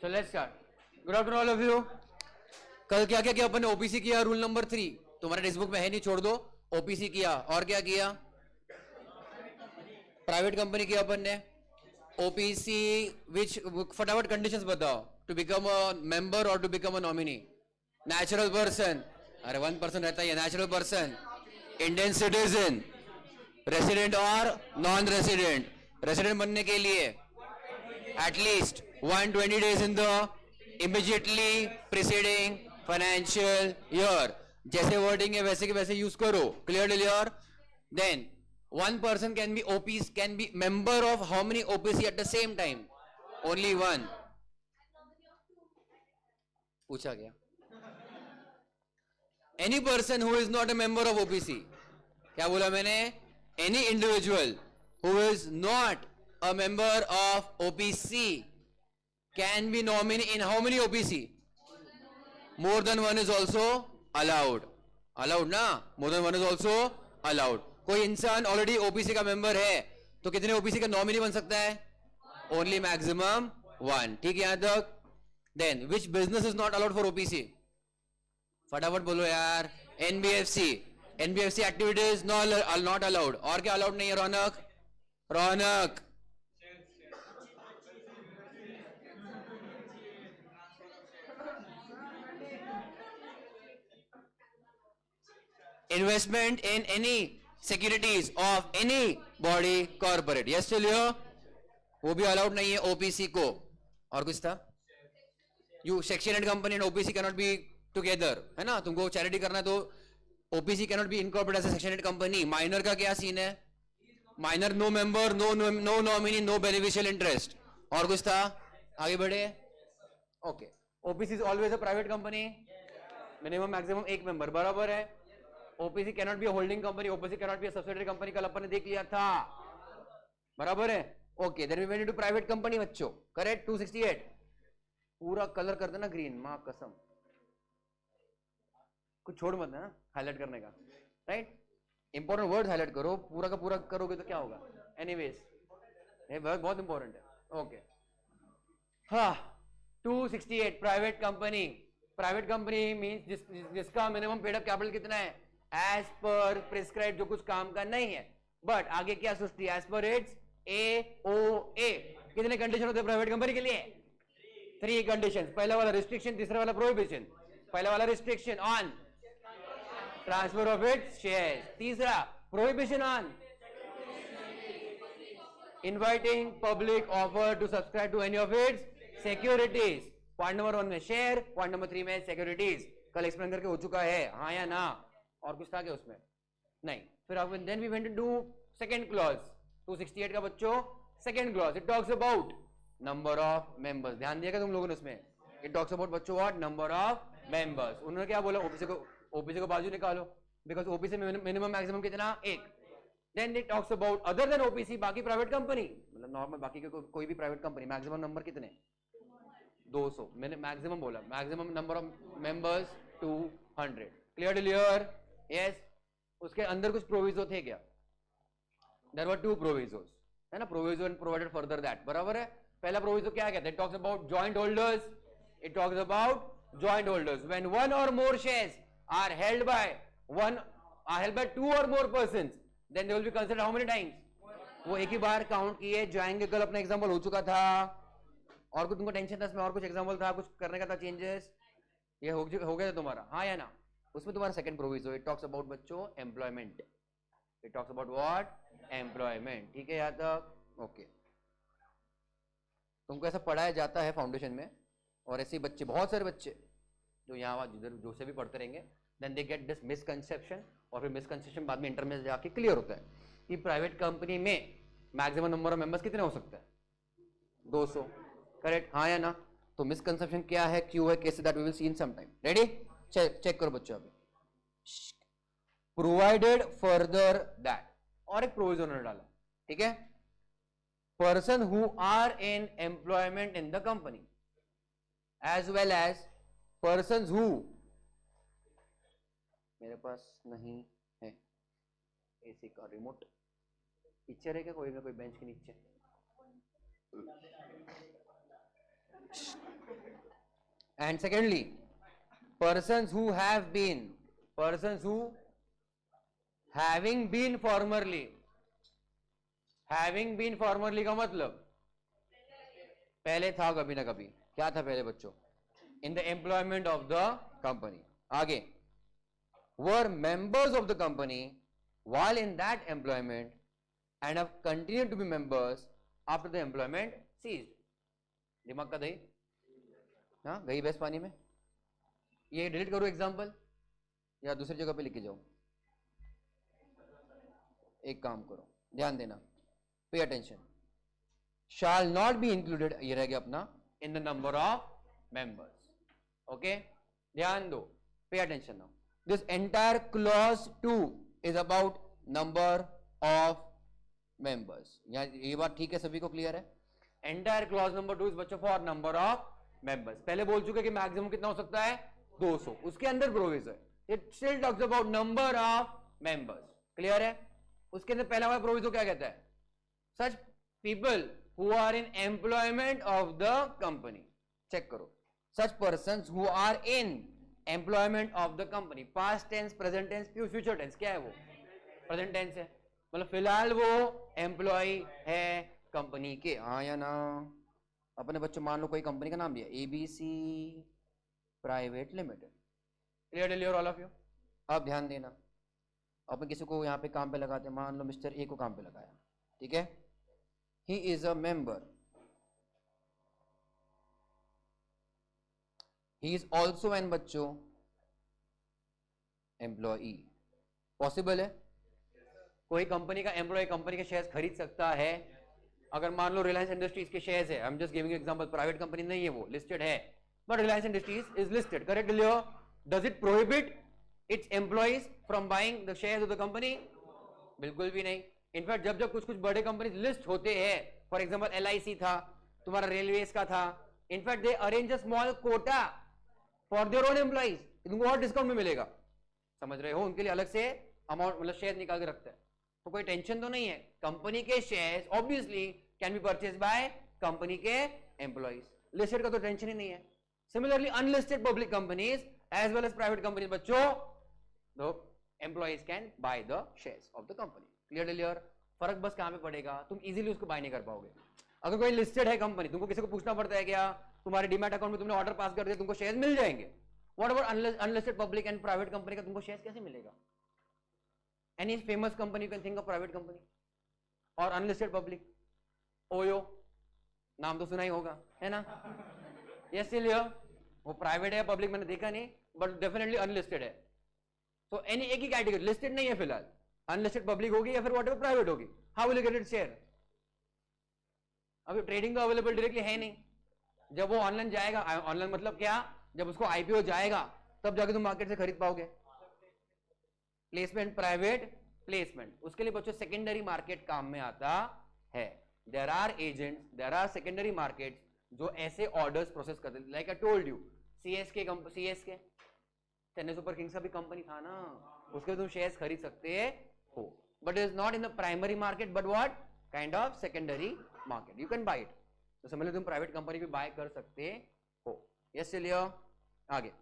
So let's start. Good afternoon all of you. कल क्या क्या किया अपन ने? ओपीसी किया, रूल नंबर 3 तुम्हारे टेक्स्ट बुक में है नहीं, छोड़ दो. ओपीसी किया और क्या किया? प्राइवेट कंपनी किया अपन ने. ओपीसी विच फटाफट कंडीशंस बताओ. टू बिकम अ मेंबर और to become a nominee. Natural person, अरे 1% रहता है. Natural person, Indian citizen, resident और नॉन रेसिडेंट. रेसिडेंट बनने के लिए at least 120 days in the immediately preceding financial year. जैसे वर्डिंग है वैसे के वैसे यूज करो. Clear? Then one person can be OPC, can be member of how many OPC at the same time? Only one. पूछा गया. Any person who is not a member of OPC. क्या बोला मैंने? Any individual who is not a member of OPC can be nominee in how many OPC? More than one is also allowed. Allowed ना? More than one is also allowed. कोई इंसान already OPC का member है तो कितने OPC का nominee बन सकता है? Only maximum 1. ठीक है यहां तक? Then which business is not allowed for OPC? फटाफट बोलो यार. NBFC. NBFC activities not allowed. और क्या अलाउड नहीं है? Raunak. Investment in any securities of any body corporate. Yes चलिए, वो भी अलाउड नहीं है ओपीसी को. और कुछ था? You section and company and OPC cannot be together, है ना? तुमको चैरिटी करना है तो OPC cannot be incorporated as a section and company. Minor का क्या सीन है? Minor no member, no nominee, no beneficial interest. और कुछ था? आगे बढ़े. Okay. OPC is always a private company. Minimum maximum एक मेंबर. बराबर है. OPC cannot be holding company. OPC cannot be subsidiary company. कल अपन ने देख लिया था. बराबर है. Okay. Then we went into private company बच्चों. करेक्ट. 268. पूरा कलर कर देना ग्रीन, मां कसम. कुछ छोड़ मत ना हाईलाइट करने का. राइट. इंपॉर्टेंट वर्ड हाईलाइट करो. पूरा का पूरा करोगे तो क्या होगा? एनीवेज ये वर्ड बहुत इंपॉर्टेंट है. ओके. हाँ. 268 private company. Private company means जिसका मिनिमम पेड अप कैपिटल कितना है? एज पर प्रिस्क्राइब, जो कुछ काम का नहीं है. बट आगे क्या सृष्टि? एज पर इट्स AOA. कितने कंडीशन होते हैं प्राइवेट कंपनी के लिए? 3 कंडीशन. पहला वाला रिस्ट्रिक्शन, तीसरा वाला प्रोहिबिशन. पहला वाला restriction on transfer of its shares. तीसरा prohibition on inviting public offer to subscribe to any of its securities. Point number 1 में शेयर, पॉइंट नंबर 3 में सिक्योरिटीज. कल एक्सप्लेन करके हो चुका है, हाँ या ना? और कुछ था क्या उसमें? नहीं. फिर अब then we went to second clause. 268 का बच्चों second clause. It talks about number of members. ध्यान दिया तुम लोगों ने उसमें? इट टॉक्स अबाउट बच्चों व्हाट? Number of members. उन्होंने क्या बोला? ओपीसी को बाजू निकालो. बिकॉज ओपीसी मिनिमम मैक्सिमम कितना? 1. Then it talks about other than OPC, बाकी प्राइवेट कंपनी, मतलब नॉर्मल बाकी के कोई भी प्राइवेट कंपनी. मैक्सिमम नंबर कितने? 200. मैंने मैक्सिमम बोला. Maximum number of members 200. Clear? Yes. उसके अंदर कुछ प्रोविजो थे क्या? देयर वर 2 प्रोविजोस, है ना? Proviso and provided further that. बराबर है. पहला प्रोविजो क्या कहता है? It talks about joint holders. It talks about joint holders when one or more shares are held by 2 or more persons, then they will be considered how many times? वो एक ही बार count किए जाएंगे. कल अपना example हो चुका था. और कुछ तुमको टेंशन था इसमें? और कुछ एग्जांपल था? कुछ करने का था चेंजेस? ये हो गया था तुम्हारा, हाँ या ना? उसमें तुम्हारा second proviso. It talks about बच्चों employment. It talks about what? Employment. ठीक है यहाँ तक? ओके. तुमको ऐसा पढ़ाया जाता है फाउंडेशन में, और ऐसे बच्चे, बहुत सारे बच्चे जो यहाँ जिधर जो से भी पढ़ते रहेंगे, then they get this misconception. और फिर मिसकंसेप्शन बाद में इंटर में जाके क्लियर होता है कि प्राइवेट कंपनी में मैक्सिमम नंबर ऑफ मेंबर्स कितने हो सकते हैं? 200. करेक्ट, हाँ या ना? तो मिसकंसेप्शन क्या है, क्यों है, कैसे, that we will see in some time. Ready? Check करो बच्चों. अभी प्रोवाइडेड फर्दर दैट, और एक प्रोविजन उन्होंने डाला. ठीक है? Person who are in employment in the company as well as person who, मेरे पास नहीं है एसी का रिमोट. पीछे रहेगा कोई बेंच के नीचे. And secondly persons who have been, persons who having been formerly, having been formerly का मतलब पहले था कभी ना कभी, क्या था पहले बच्चों, in the employment of the company, आगे were members of the company while in that employment and have continued to be members after the employment ceased. दिमाग का दही हाँ गई बेस पानी में. ये डिलीट करो एग्जाम्पल या दूसरी जगह पे लिख के जाओ. एक काम करो, ध्यान देना, pay attention. shall not be included, ये रह गया अपना, in the number of members. okay, ध्यान दो, pay attention now. this entire clause 2 is about number of members. ये बात ठीक है, सभी को क्लियर है. entire clause number 2 is बच्चों for number of members. पहले बोल चुके कि मैक्सिमम कितना हो सकता है 200, उसके अंदर provision it still talks about number of members. Clear है. उसके अंदर पहला वाला प्रोविजन क्या कहता है, such people who are in employment of the company. Check करो, such persons who are in employment of the company. Past tense, present tense, future tense, क्या है वो प्रेजेंट टेंस है, मतलब फिलहाल वो एम्प्लॉय है कंपनी के. हाँ या ना. अपने बच्चों मान लो कोई कंपनी का नाम लिया ABC private limited. Clear all of you. अब ध्यान देना, अपन किसी को यहाँ पे काम पे लगाते हैं, मान लो मिस्टर ए को काम पे लगाया, ठीक है. He is a member, he is also an बच्चों एम्प्लॉई. पॉसिबल है कोई कंपनी का एम्प्लॉय कंपनी के शेयर्स खरीद सकता है. अगर मान लो रिलायंस इंडस्ट्रीज के शेयर्स है, I am just giving example, private company नहीं है वो, लिस्टेड है, but Reliance Industries is listed, correct? Does it prohibit its employees from buying the shares of the company? बिल्कुल भी नहीं. इनफैक्ट जब जब कुछ कुछ बड़े कंपनीज लिस्ट होते हैं, फॉर एग्जांपल LIC था, तुम्हारा रेलवेज का था, in fact they arrange a small Kota for their own employees. तुमको और डिस्काउंट में मिलेगा, समझ रहे हो, उनके लिए अलग से अमाउंट मतलब शेयर निकाल के रखता है. तो कोई टेंशन तो नहीं है. कंपनी के shares obviously can be purchase by company के एम्प्लॉइज. लिस्टेड का तो टेंशन ही नहीं है. Similarly, unlisted public companies as well as private companies, बच्चों, the employees can buy the shares of the company. Clear? फर्क बस कहां पे पड़ेगा, तुम इजीली उसको बाय नहीं कर पाओगे. अगर कोई लिस्टेड है कंपनी, तुमको किसी को पूछना पड़ता है क्या, तुम्हारे डीमैट अकाउंट में तुमने ऑर्डर पास कर दिया, तुमको शेयर्स मिल जाएंगे. What about unlisted public and private company का तुमको शेयर्स कैसे मिलेगा? Any famous company, you can think of private company और अनलिस्टेड पब्लिक. ओयो नाम तो सुना ही होगा, है ना? यस लियो, वो प्राइवेट है पब्लिक मैंने देखा नहीं, बट डेफिनेटली अनलिस्टेड है. तो एनी एक ही कैटेगरी, लिस्टेड नहीं है फिलहाल, अनलिस्टेड पब्लिक होगी या फिर व्हाटएवर प्राइवेट होगी. How will you get it share? अभी ट्रेडिंग तो अवेलेबल डायरेक्टली है नहीं. जब वो ऑनलाइन जाएगा, ऑनलाइन मतलब क्या, जब उसको IPO जाएगा तब जाके तुम मार्केट से खरीद पाओगे. प्लेसमेंट, प्राइवेट प्लेसमेंट, उसके लिए बच्चों सेकेंडरी मार्केट काम में आता है. There are agents, there are secondary market जो ऐसे ऑर्डर्स प्रोसेस करते हैं. Like I told you, CSK Chennai Super Kings का भी कंपनी था ना, उसके तुम शेयर्स खरीद सकते हो, but it is not in the primary market, but what kind of secondary market, you can buy it. तो समझ तुम प्राइवेट कंपनी भी बाय कर सकते हो. यस चलिए आगे.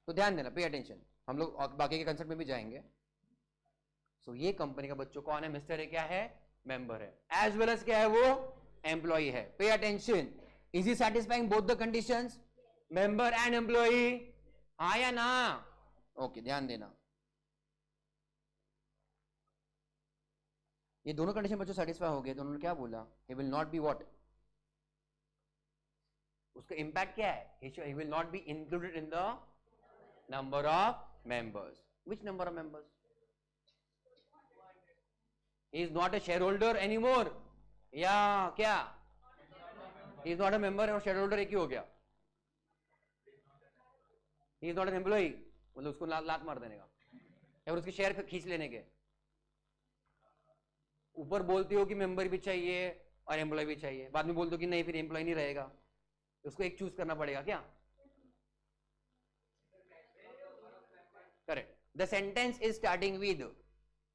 तो ध्यान देना, पे अटेंशन, हम लोग बाकी के कंसेप्ट में भी जाएंगे. सो ये कंपनी का बच्चों कौन है, मिस्टर ए क्या है, मेंबर है, एज वेल एज क्या है वो एम्प्लॉई है. Pay attention, is he satisfying both the conditions, member and employee? हाँ या ना? ओके, ध्यान देना, ये दोनों कंडीशन बच्चों सेटिस्फाई हो गए तो उन्होंने क्या बोला, he will not be what, उसका इंपैक्ट क्या है, he will not be included in the number of members. Which number of members? He is not a shareholder anymore. या क्या, he is not a member और shareholder एक ही हो गया. He is not an employee, मतलब उसको लात मार देने का या उसके शेयर खींच लेने के. ऊपर बोलती हो कि मेंबर भी चाहिए और एम्प्लॉय भी चाहिए, बाद में बोलते हो कि नहीं फिर एम्प्लॉय नहीं रहेगा, तो उसको एक चूज करना पड़ेगा क्या? Correct. The sentence is starting with,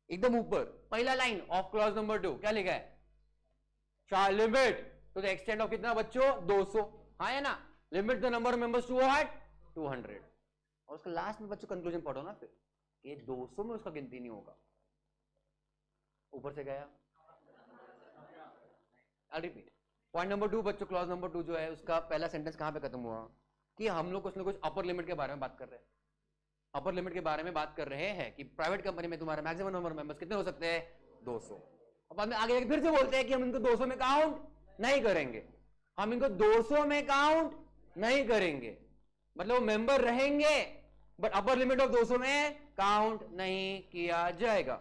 एकदम ऊपर पहला लाइन ऑफ क्लॉज नंबर 2 क्या लिखा है, shall limit to the extent of कितना बच्चों, 200. हाँ है ना, limit the number of members to what, 200 और उसका लास्ट में बच्चों कंक्लूजन पढ़ो ना फिर कि 200 में उसका गिनती नहीं होगा, ऊपर से गया। आई रिपीट, पॉइंट नंबर 2 बच्चों, क्लॉज नंबर 2 जो है उसका पहला सेंटेंस कहां पे खत्म हुआ कि हम लोग कुछ ना कुछ अपर लिमिट के बारे में बात कर रहे हैं। अपर लिमिट के बारे में बात कर रहे हैं कि प्राइवेट कंपनी में तुम्हारा मैक्सिमम नंबर ऑफ मेंबर्स कितने हो सकते हैं, 200। अब बाद में आगे फिर से बोलते हैं कि हम इनको 200 में काउंट नहीं करेंगे, हम इनको 200 में काउंट नहीं करेंगे, मतलब मेंबर रहेंगे बट अपर लिमिट ऑफ 200 में काउंट नहीं किया जाएगा।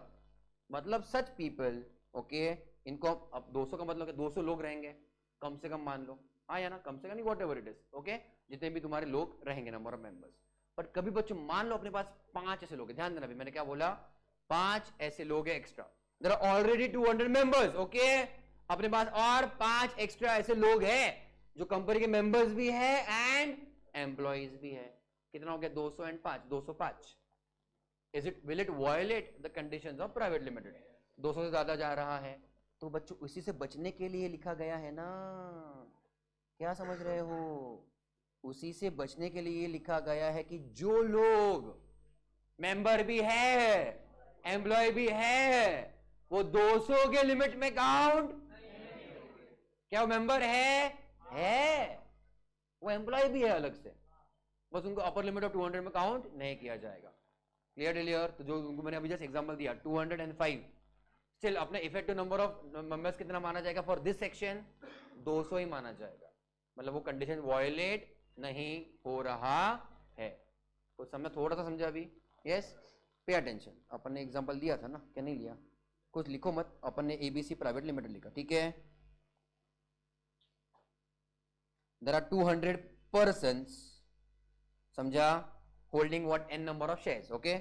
मतलब सच पीपल, ओके, इनको अब 200 का मतलब 200 लोग रहेंगे कम से कम, मान लो, हाँ या ना, कम से कम नहीं, what ever it is, okay, जितने भी तुम्हारे लोग रहेंगे नंबर ऑफ मेंबर्स। बट कभी बच्चों मान लो अपने पास 5 ऐसे लोग हैं, ध्यान देना अभी मैंने क्या बोला, 5 ऐसे लोग हैं extra, there are already 200 members, okay, अपने पास और 5 एक्स्ट्रा ऐसे लोग हैं जो कंपनी के मेंबर्स भी है एंड एम्प्लॉइज भी है। कितना हो गया, 200 and 5, 205। Is it, will it violate the conditions of private limited? 200 से ज्यादा जा रहा है तो बच्चों उसी से बचने के लिए लिखा गया है ना, क्या समझ रहे हो, उसी से बचने के लिए लिखा गया है कि जो लोग मेंबर भी है एम्प्लॉय भी है वो 200 के लिमिट में काउंट, क्या वो मेंबर है, वो एम्प्लॉय भी है अलग से, बस उनको अपर लिमिट ऑफ 200 में काउंट नहीं किया जाएगा। क्लियर? तो जो उनको मैंने अभी जस्ट एग्जांपल दिया 205, स्टिल अपने इफेक्टिव नंबर ऑफ मेंबर्स कितना माना जाएगा फॉर दिस सेक्शन, 200 ही माना जाएगा, मतलब वो कंडीशन वायलेट नहीं हो रहा है। कुछ समझ, थोड़ा सा समझा अभी? Yes, pay attention. अपन ने एग्जांपल दिया था ना, क्या नहीं लिया? कुछ लिखो मत, अपन ने एबीसी प्राइवेट लिमिटेड लिखा, ठीक है। देयर आर 200 पर्सन्स, समझा, holding what an number of shares, okay.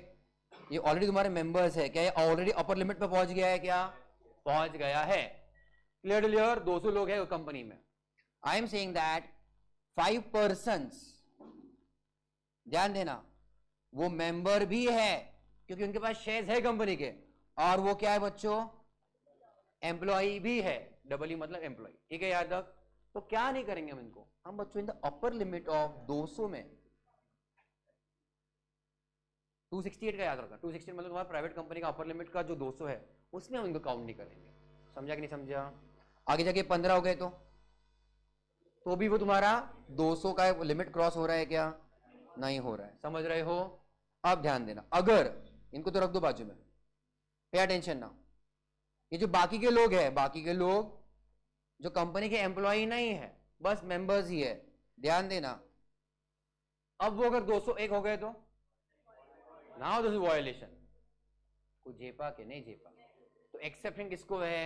ये ऑलरेडी तुम्हारे मेंबर्स है, क्या ये ऑलरेडी अपर लिमिट पे पहुंच गया है? क्या पहुंच गया है? क्लियर? 200 लोग हैं कंपनी में। I am saying that 5 persons, ध्यान देना, वो मेंबर भी है क्योंकि उनके पास शेयर्स है कंपनी के, और वो क्या है बच्चों, एम्प्लॉय भी है, डबल ई मतलब एम्प्लॉय, ठीक है याद तक। तो क्या नहीं करेंगे हम इनको, हम बच्चों इन द अपर लिमिट ऑफ 200 में 268 का याद रखना, 268 मतलब तुम्हारा प्राइवेट कंपनी का अपर लिमिट का जो 200 है उसमें हम इनको काउंट नहीं करेंगे। समझा कि नहीं समझा? आगे जाके 15 हो गए तो भी वो तुम्हारा 200 का लिमिट क्रॉस हो रहा है क्या? नहीं हो रहा है। समझ रहे हो? अब ध्यान देना, अगर इनको तो रख दो बाजू में, पे अटेंशन ना, ये जो बाकी के लोग हैं, बाकी के लोग जो कंपनी के एम्प्लॉय नहीं है, बस मेंबर्स ही है, ध्यान देना। अब वो अगर 201 हो गए तो नाउ दिस इज वायलेशन, को झेपा के नहीं झेपा, तो एक्सेप्शन किसको है?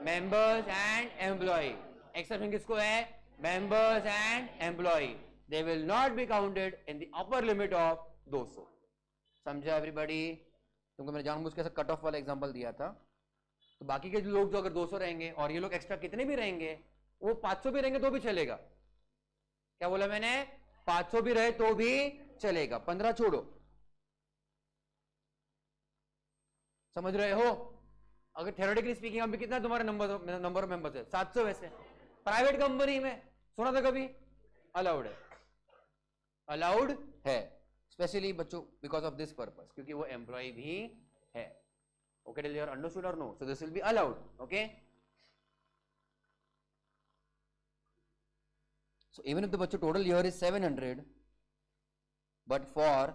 Members and employ. एक्सेप्शन किसको है? Members and employ. They will not be counted in the upper limit of 200। समझा एवरीबॉडी? तुमको मैंने जानबूझ के कट ऑफ वाला एग्जांपल दिया था। तो बाकी के लोग जो अगर 200 रहेंगे और ये लोग एक्स्ट्रा कितने भी रहेंगे, वो 500 भी रहेंगे तो भी चलेगा। क्या बोला मैंने? 500 भी रहे तो भी चलेगा, 15 छोड़ो। समझ रहे हो? अगर थ्योरेटिकली स्पीकिंग अभी कितना तुम्हारा नंबर ऑफ मेंबर्स है? 700। वैसे प्राइवेट कंपनी में सुना था कभी? अलाउड है, अलाउड है, स्पेशली बच्चों बिकॉज ऑफ दिस पर्पस, क्योंकि वो एम्प्लॉय भी है। Okay, till you are understood और no? So this will be allowed, okay. So even if the बच्चों total here is 700, but for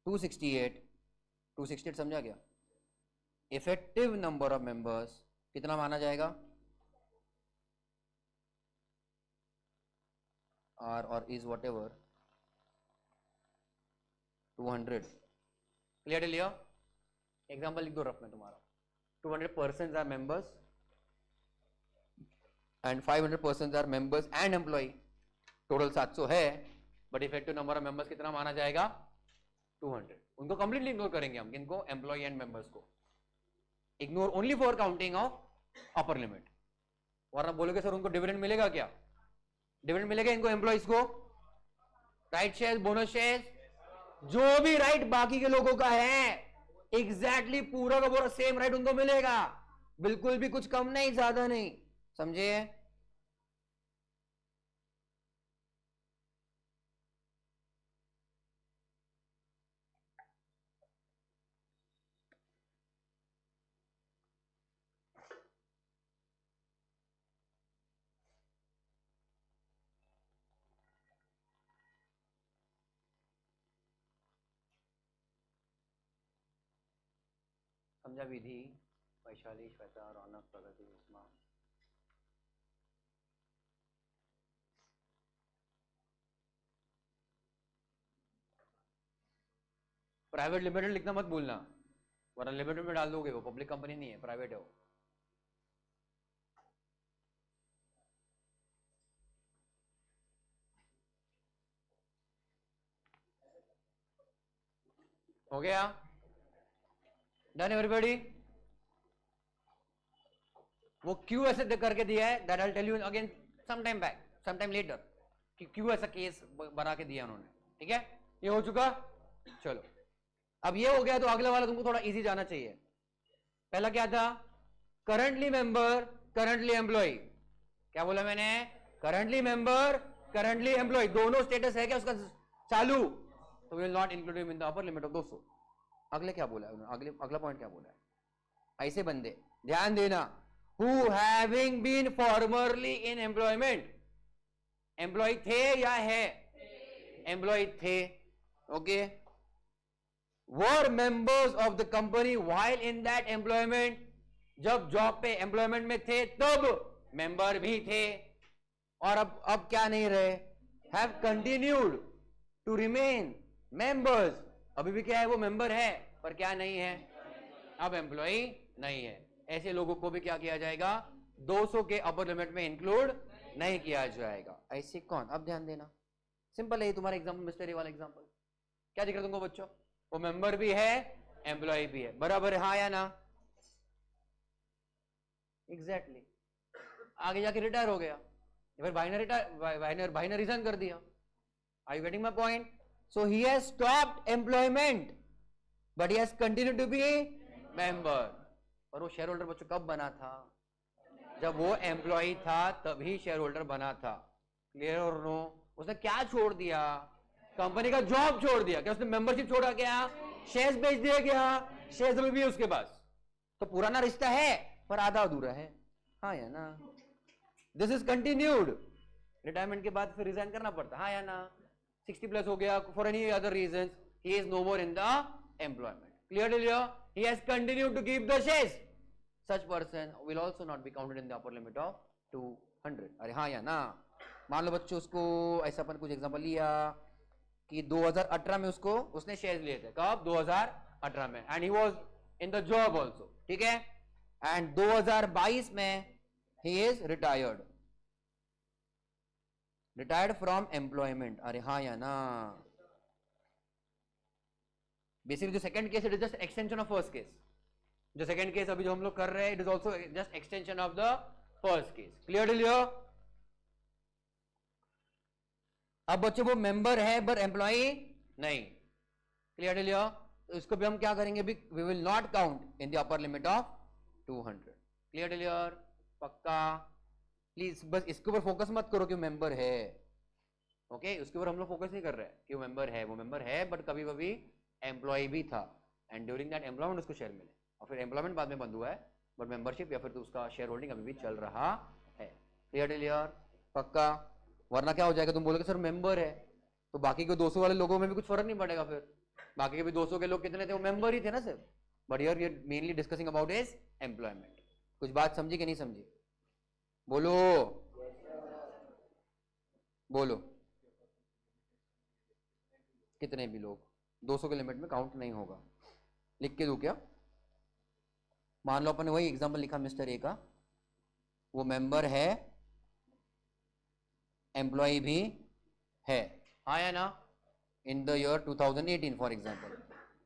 268 समझा गया? इफेक्टिव नंबर ऑफ मेंबर्स कितना माना जाएगा? आर और इज वॉट एवर 200। क्लियर लिया? एग्जाम्पल लिख दो रफ में तुम्हारा, 200 persons are members and 500 persons are members and employee, total 700 है, but effective number of members कितना माना जाएगा? 200। उनको completely ignore करेंगे हम, इनको employee and members को ignore only for counting of upper limit। वरना बोलोगे सर उनको डिविडेंड मिलेगा क्या? डिविडेंड मिलेगा इनको एम्प्लॉइज को, राइट शेयर, बोनस शेयर, जो भी राइट बाकी के लोगों का है एग्जैक्टली पूरा का पूरा सेम राइट उनको मिलेगा, बिल्कुल भी कुछ कम नहीं ज्यादा नहीं। समझे? समझा विधि? वैशाली, श्वेता, रौनक, प्रगति, उस्मा। प्राइवेट लिमिटेड लिखना मत भूलना, वरना लिमिटेड में डाल दोगे, वो पब्लिक कंपनी नहीं है, प्राइवेट है वो। हो गया? Done everybody? वो क्यों ऐसे करके दिया है, that I tell you again some time back, some time later, कि क्यों ऐसा केस बना के दिया उन्होंने। ठीक है, ये हो चुका। चलो अब ये हो गया, तो अगला वाला तुमको थोड़ा इजी जाना चाहिए। पहला क्या था? Currently member, currently employ. क्या बोला मैंने? करंटली मेंबर, करंटली एम्प्लॉय, दोनों स्टेटस है क्या उसका चालू, तो will not include him in the upper limit of 200। अगले क्या बोला है, अगला पॉइंट क्या बोला है? ऐसे बंदे, ध्यान देना, who having been formerly in employment, employ थे या है? एम्प्लॉय थे। Okay, were members of the company while in that employment, जब जॉब पे एम्प्लॉयमेंट में थे तब मेंबर भी थे, और अब क्या नहीं रहे, have continued to remain members, अभी भी क्या है, वो मेंबर है पर क्या नहीं है, अब एम्प्लॉय नहीं है। ऐसे लोगों को भी क्या किया जाएगा, 200 के अपर लिमिट में इंक्लूड नहीं किया जाएगा। ऐसे कौन? अब ध्यान देना, सिंपल है तुम्हारा एग्जाम्पल, मिस्टर ए वाला एग्जाम्पल। क्या दिख रहा है तुमको बच्चों? वो मेंबर भी है, एम्प्लॉय भी है, बराबर है, हाँ या ना? एग्जैक्टली। आगे जाके रिटायर हो गया, फिर भाई ने रिजाइन कर दिया। Are you getting my point? So he has stopped employment but he has continued to be member. और वो शेयर होल्डर बच्चों कब बना था? जब वो एम्प्लॉय था तभी शेयर होल्डर बना था। क्लियर और नो? उसने क्या छोड़ दिया? कंपनी का जॉब छोड़ दिया। क्या उसने मेंबरशिप छोड़ा? क्या शेयर्स बेच दिया? क्या शेयर्स अभी भी है उसके पास? तो पुराना रिश्ता है पर आधा अधूरा है, हाँ या ना? This is continued. रिटायरमेंट के बाद फिर रिजाइन करना पड़ता, हाँ या ना? 60 प्लस हो गया, for any other reason he is no more in the employment. Clear? He has continued to keep the shares, such person will also not be counted in the upper limit of 200। अरे हाँ या ना? मान लो बच्चों, उसको ऐसा अपन कुछ example लिया कि 2018 में उसने शेयर्स लिए थे। कब? 2018 में, and he was in the job also, ठीक है? एंड 2022 में he is retired from employment. अरे हाँ या ना? बेसिकली जो second case, it is just extension of first case. जो सेकंड केस अभी जो हम लोग कर रहे हैं, it is also just extension of the first case. Clear लियो? अब बच्चों वो मेंबर है पर एम्प्लॉय नहीं। क्लियर लियो? तो इसको भी हम क्या करेंगे, we will not count in the upper limit of 200। Clear लियर? पक्का? प्लीज बस इसके ऊपर फोकस मत करो कि मेंबर है, ओके? उसके ऊपर हम लोग फोकस नहीं कर रहे हैं कि वो मेंबर है। वो मेंबर है बट कभी कभी एम्प्लॉय भी था, एंड ड्यूरिंग दैट एम्प्लॉयमेंट उसको शेयर मिले, और फिर एम्प्लॉयमेंट बाद में बंद हुआ है, बट मेंबरशिप या फिर तो उसका शेयर होल्डिंग अभी भी चल रहा है। क्लियर? पक्का? वरना क्या हो जाएगा, तुम बोलोगे सर मेंबर है तो बाकी के 200 वाले लोगों में भी कुछ फर्क नहीं पड़ेगा। फिर बाकी के भी 200 के लोग कितने थे? वो मेंबर ही थे ना सिर्फ। But here we are mainly discussing about his employment. कुछ बात समझी कि नहीं समझी? बोलो बोलो। कितने भी लोग 200 के लिमिट में काउंट नहीं होगा। लिख के दो क्या? मान लो अपन ने वही एग्जांपल लिखा मिस्टर ए का, वो मेंबर है, एम्प्लॉय भी है, हाँ या ना? In the year 2018 for example.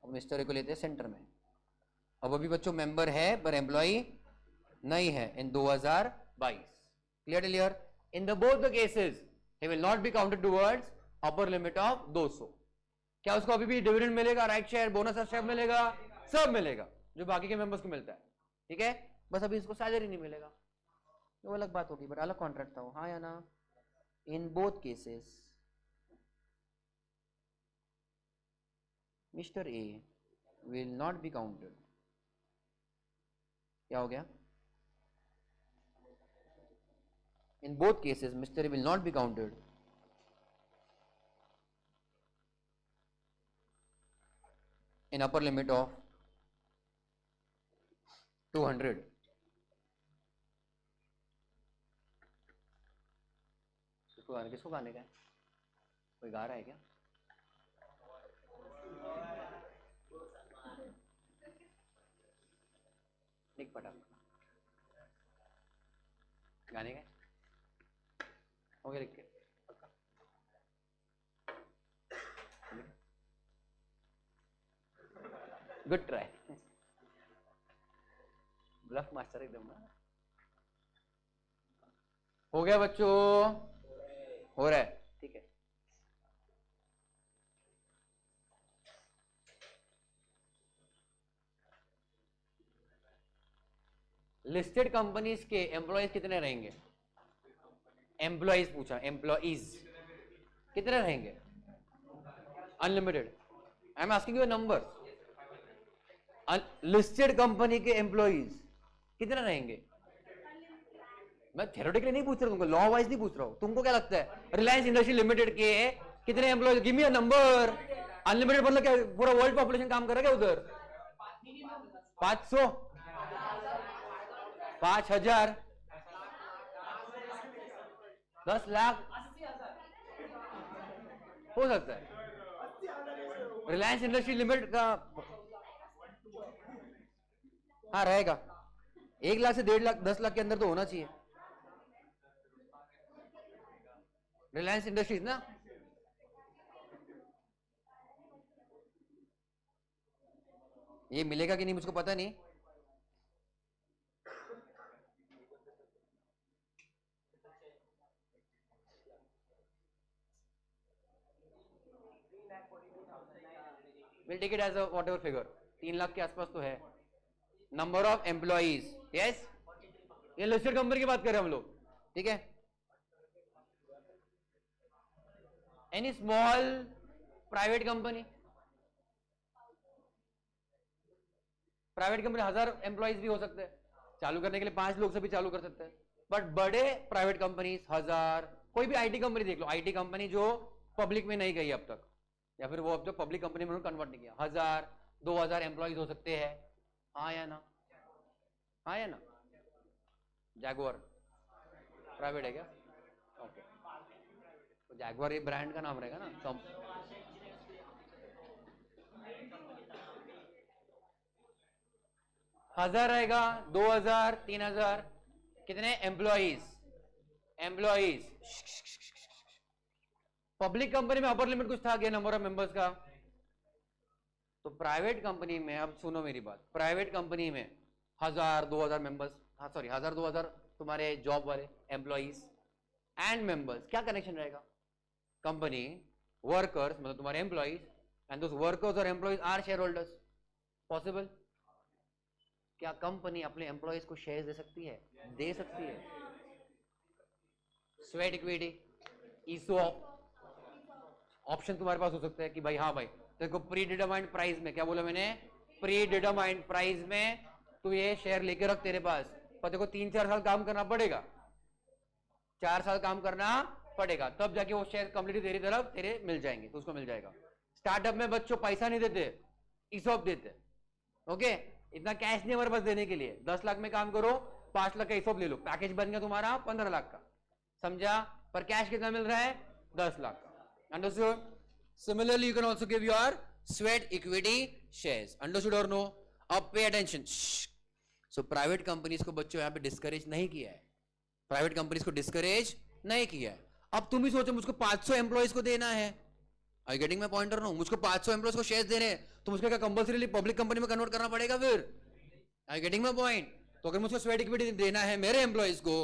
अब मिस्टर ए को लेते हैं सेंटर में। अब अभी बच्चों मेंबर है पर एम्प्लॉय नहीं है इन 2022। Clear? In the both the cases he will not be counted towards upper limit of 200। क्या उसको अभी भी डिविडेंड मिलेगा, राइट शेयर, बोनस शेयर मिलेगा, सब मिलेगा जो बाकी के मेंबर्स को मिलता है, ठीक है? बस अभी इसको सैलरी नहीं मिलेगा, वो अलग बात होगी, बट अलग कॉन्ट्रैक्ट था वो, हाँ या ना? इन both cases mister A will not be counted. क्या हो गया? इन both cases mister A will not be counted in upper limit of 200। किसको गाने का है? कोई गा रहा है क्या? एक पटा गाने का हो गया, लिख के गुड ट्राई, ब्लफ मास्टर एकदम ना। हो गया बच्चों, हो रहा है, ठीक है। लिस्टेड कंपनीज के एम्प्लॉयज कितने रहेंगे? एम्प्लॉयज पूछा, एम्प्लॉयज कितने रहेंगे? Unlimited. I am asking you number. Listed company के एम्प्लॉयज कितने रहेंगे? मैं थ्योरेटिकली नहीं पूछ रहा, तुमको लॉ वाइज नहीं पूछ रहा हूं। तुमको क्या लगता है रिलायंस इंडस्ट्री लिमिटेड के कितने employees? Give me a number. Unlimited मतलब क्या पूरा वर्ल्ड पॉपुलेशन काम कर रहा है क्या उधर? 500, 5000, 10 लाख हो सकता है। रिलायंस इंडस्ट्री लिमिटेड का हाँ रहेगा, 1 लाख से 1.5 लाख, 10 लाख के अंदर तो होना चाहिए। रिलायंस इंडस्ट्रीज ना, ये मिलेगा कि नहीं मुझको पता नहीं। Will take it as a whatever figure, 3 lakh के आसपास तो है। नंबर ऑफ एम्प्लॉइज, यस, ये लिस्टेड कंपनी की बात कर रहे हैं हम लोग, ठीक है। Any small private company, private company 1000 employees भी हो सकते हैं, चालू करने के लिए 5 लोग से भी चालू कर सकते हैं। बट बड़े प्राइवेट कंपनी 1000, कोई भी आईटी कंपनी देख लो, आईटी कंपनी जो पब्लिक में नहीं गई अब तक, या फिर वो अब जो पब्लिक कंपनी में कन्वर्ट नहीं किया, 1000 2000 एम्प्लॉइज हो सकते हैं। हाँ या ना? हाँ या ना? जैगुआर प्राइवेट है क्या? ओके, तो जैगुआर ये ब्रांड का नाम रहेगा ना। तो 1000 रहेगा, 2000, 3000, कितने एम्प्लॉइज? एम्प्लॉइज पब्लिक कंपनी में अपर लिमिट कुछ था क्या नंबर ऑफ मेंबर्स का? तो प्राइवेट कंपनी में, अब सुनो मेरी बात, प्राइवेट कंपनी में 1000 2000 मेंबर्स, हाँ सॉरी 1000 2000 तुम्हारे जॉब वाले एम्प्लॉइज एंड मेंबर्स, क्या कनेक्शन रहेगा? कंपनी, वर्कर्स मतलब तुम्हारे एम्प्लॉइज, एंड दोस वर्कर्स और employees are shareholders. Possible? क्या कंपनी अपने एम्प्लॉइज को शेयर दे सकती है? दे सकती है। स्वेट इक्विटी, ईसोप ऑप्शन तुम्हारे पास हो सकता है कि भाई हाँ भाई देखो प्री डिटरमाइंड प्राइस में, क्या बोला मैंने? प्री डिटरमाइंड प्राइस में तू ये शेयर लेके रख तेरे पास, पर देखो 3-4 साल काम करना पड़ेगा, 4 साल काम करना पड़ेगा, तब जाके वो शेयर कंप्लीट तेरी तरफ तेरे मिल जाएंगे, तो उसको मिल जाएगा। स्टार्टअप में बच्चों पैसा नहीं देते, ईसोप देते। ओके, इतना कैश नहीं हमारे पास देने के लिए। 10 लाख में काम करो, 5 लाख का ईसोप ले लो, पैकेज बन गया तुम्हारा 15 लाख का, समझा? पर कैश कितना मिल रहा है? 10 लाख का। Understood? Similarly, you can also give your sweat equity shares. Understood or no? अब pay attention. So private companies को बच्चों यहाँ पे discourage नहीं किया है, प्राइवेट कंपनीज को डिस्करेज नहीं किया है। अब तुम ही सोचो मुझको 500 एम्प्लॉइज को देना है, आई गेटिंग माय पॉइंट और नो? मुझको 500 एम्प्लॉइज को शेयर्स देने हैं, तो मुझको क्या कंपल्सरीली पब्लिक कंपनी में कन्वर्ट करना पड़ेगा फिर? I getting my point? तो अगर मुझको स्वेट इक्विटी देना है मेरे एम्प्लॉइज को,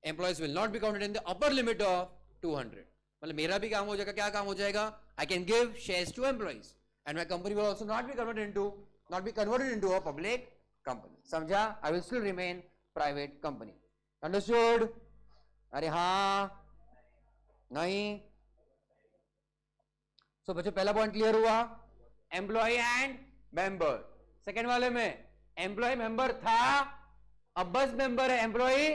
employees will not be counted in the upper limit of 200। मतलब मेरा भी काम हो जाएगा, क्या काम हो जाएगा? I can give shares to employees and my company will also not be converted into a public company. समझा? I will still remain private company. Understood? अरे हाँ नहीं? सो बच्चों पहला पॉइंट क्लियर हुआ, एम्प्लॉय एंड मेंबर। सेकेंड वाले में employee member था, अब बस मेंबर है employee,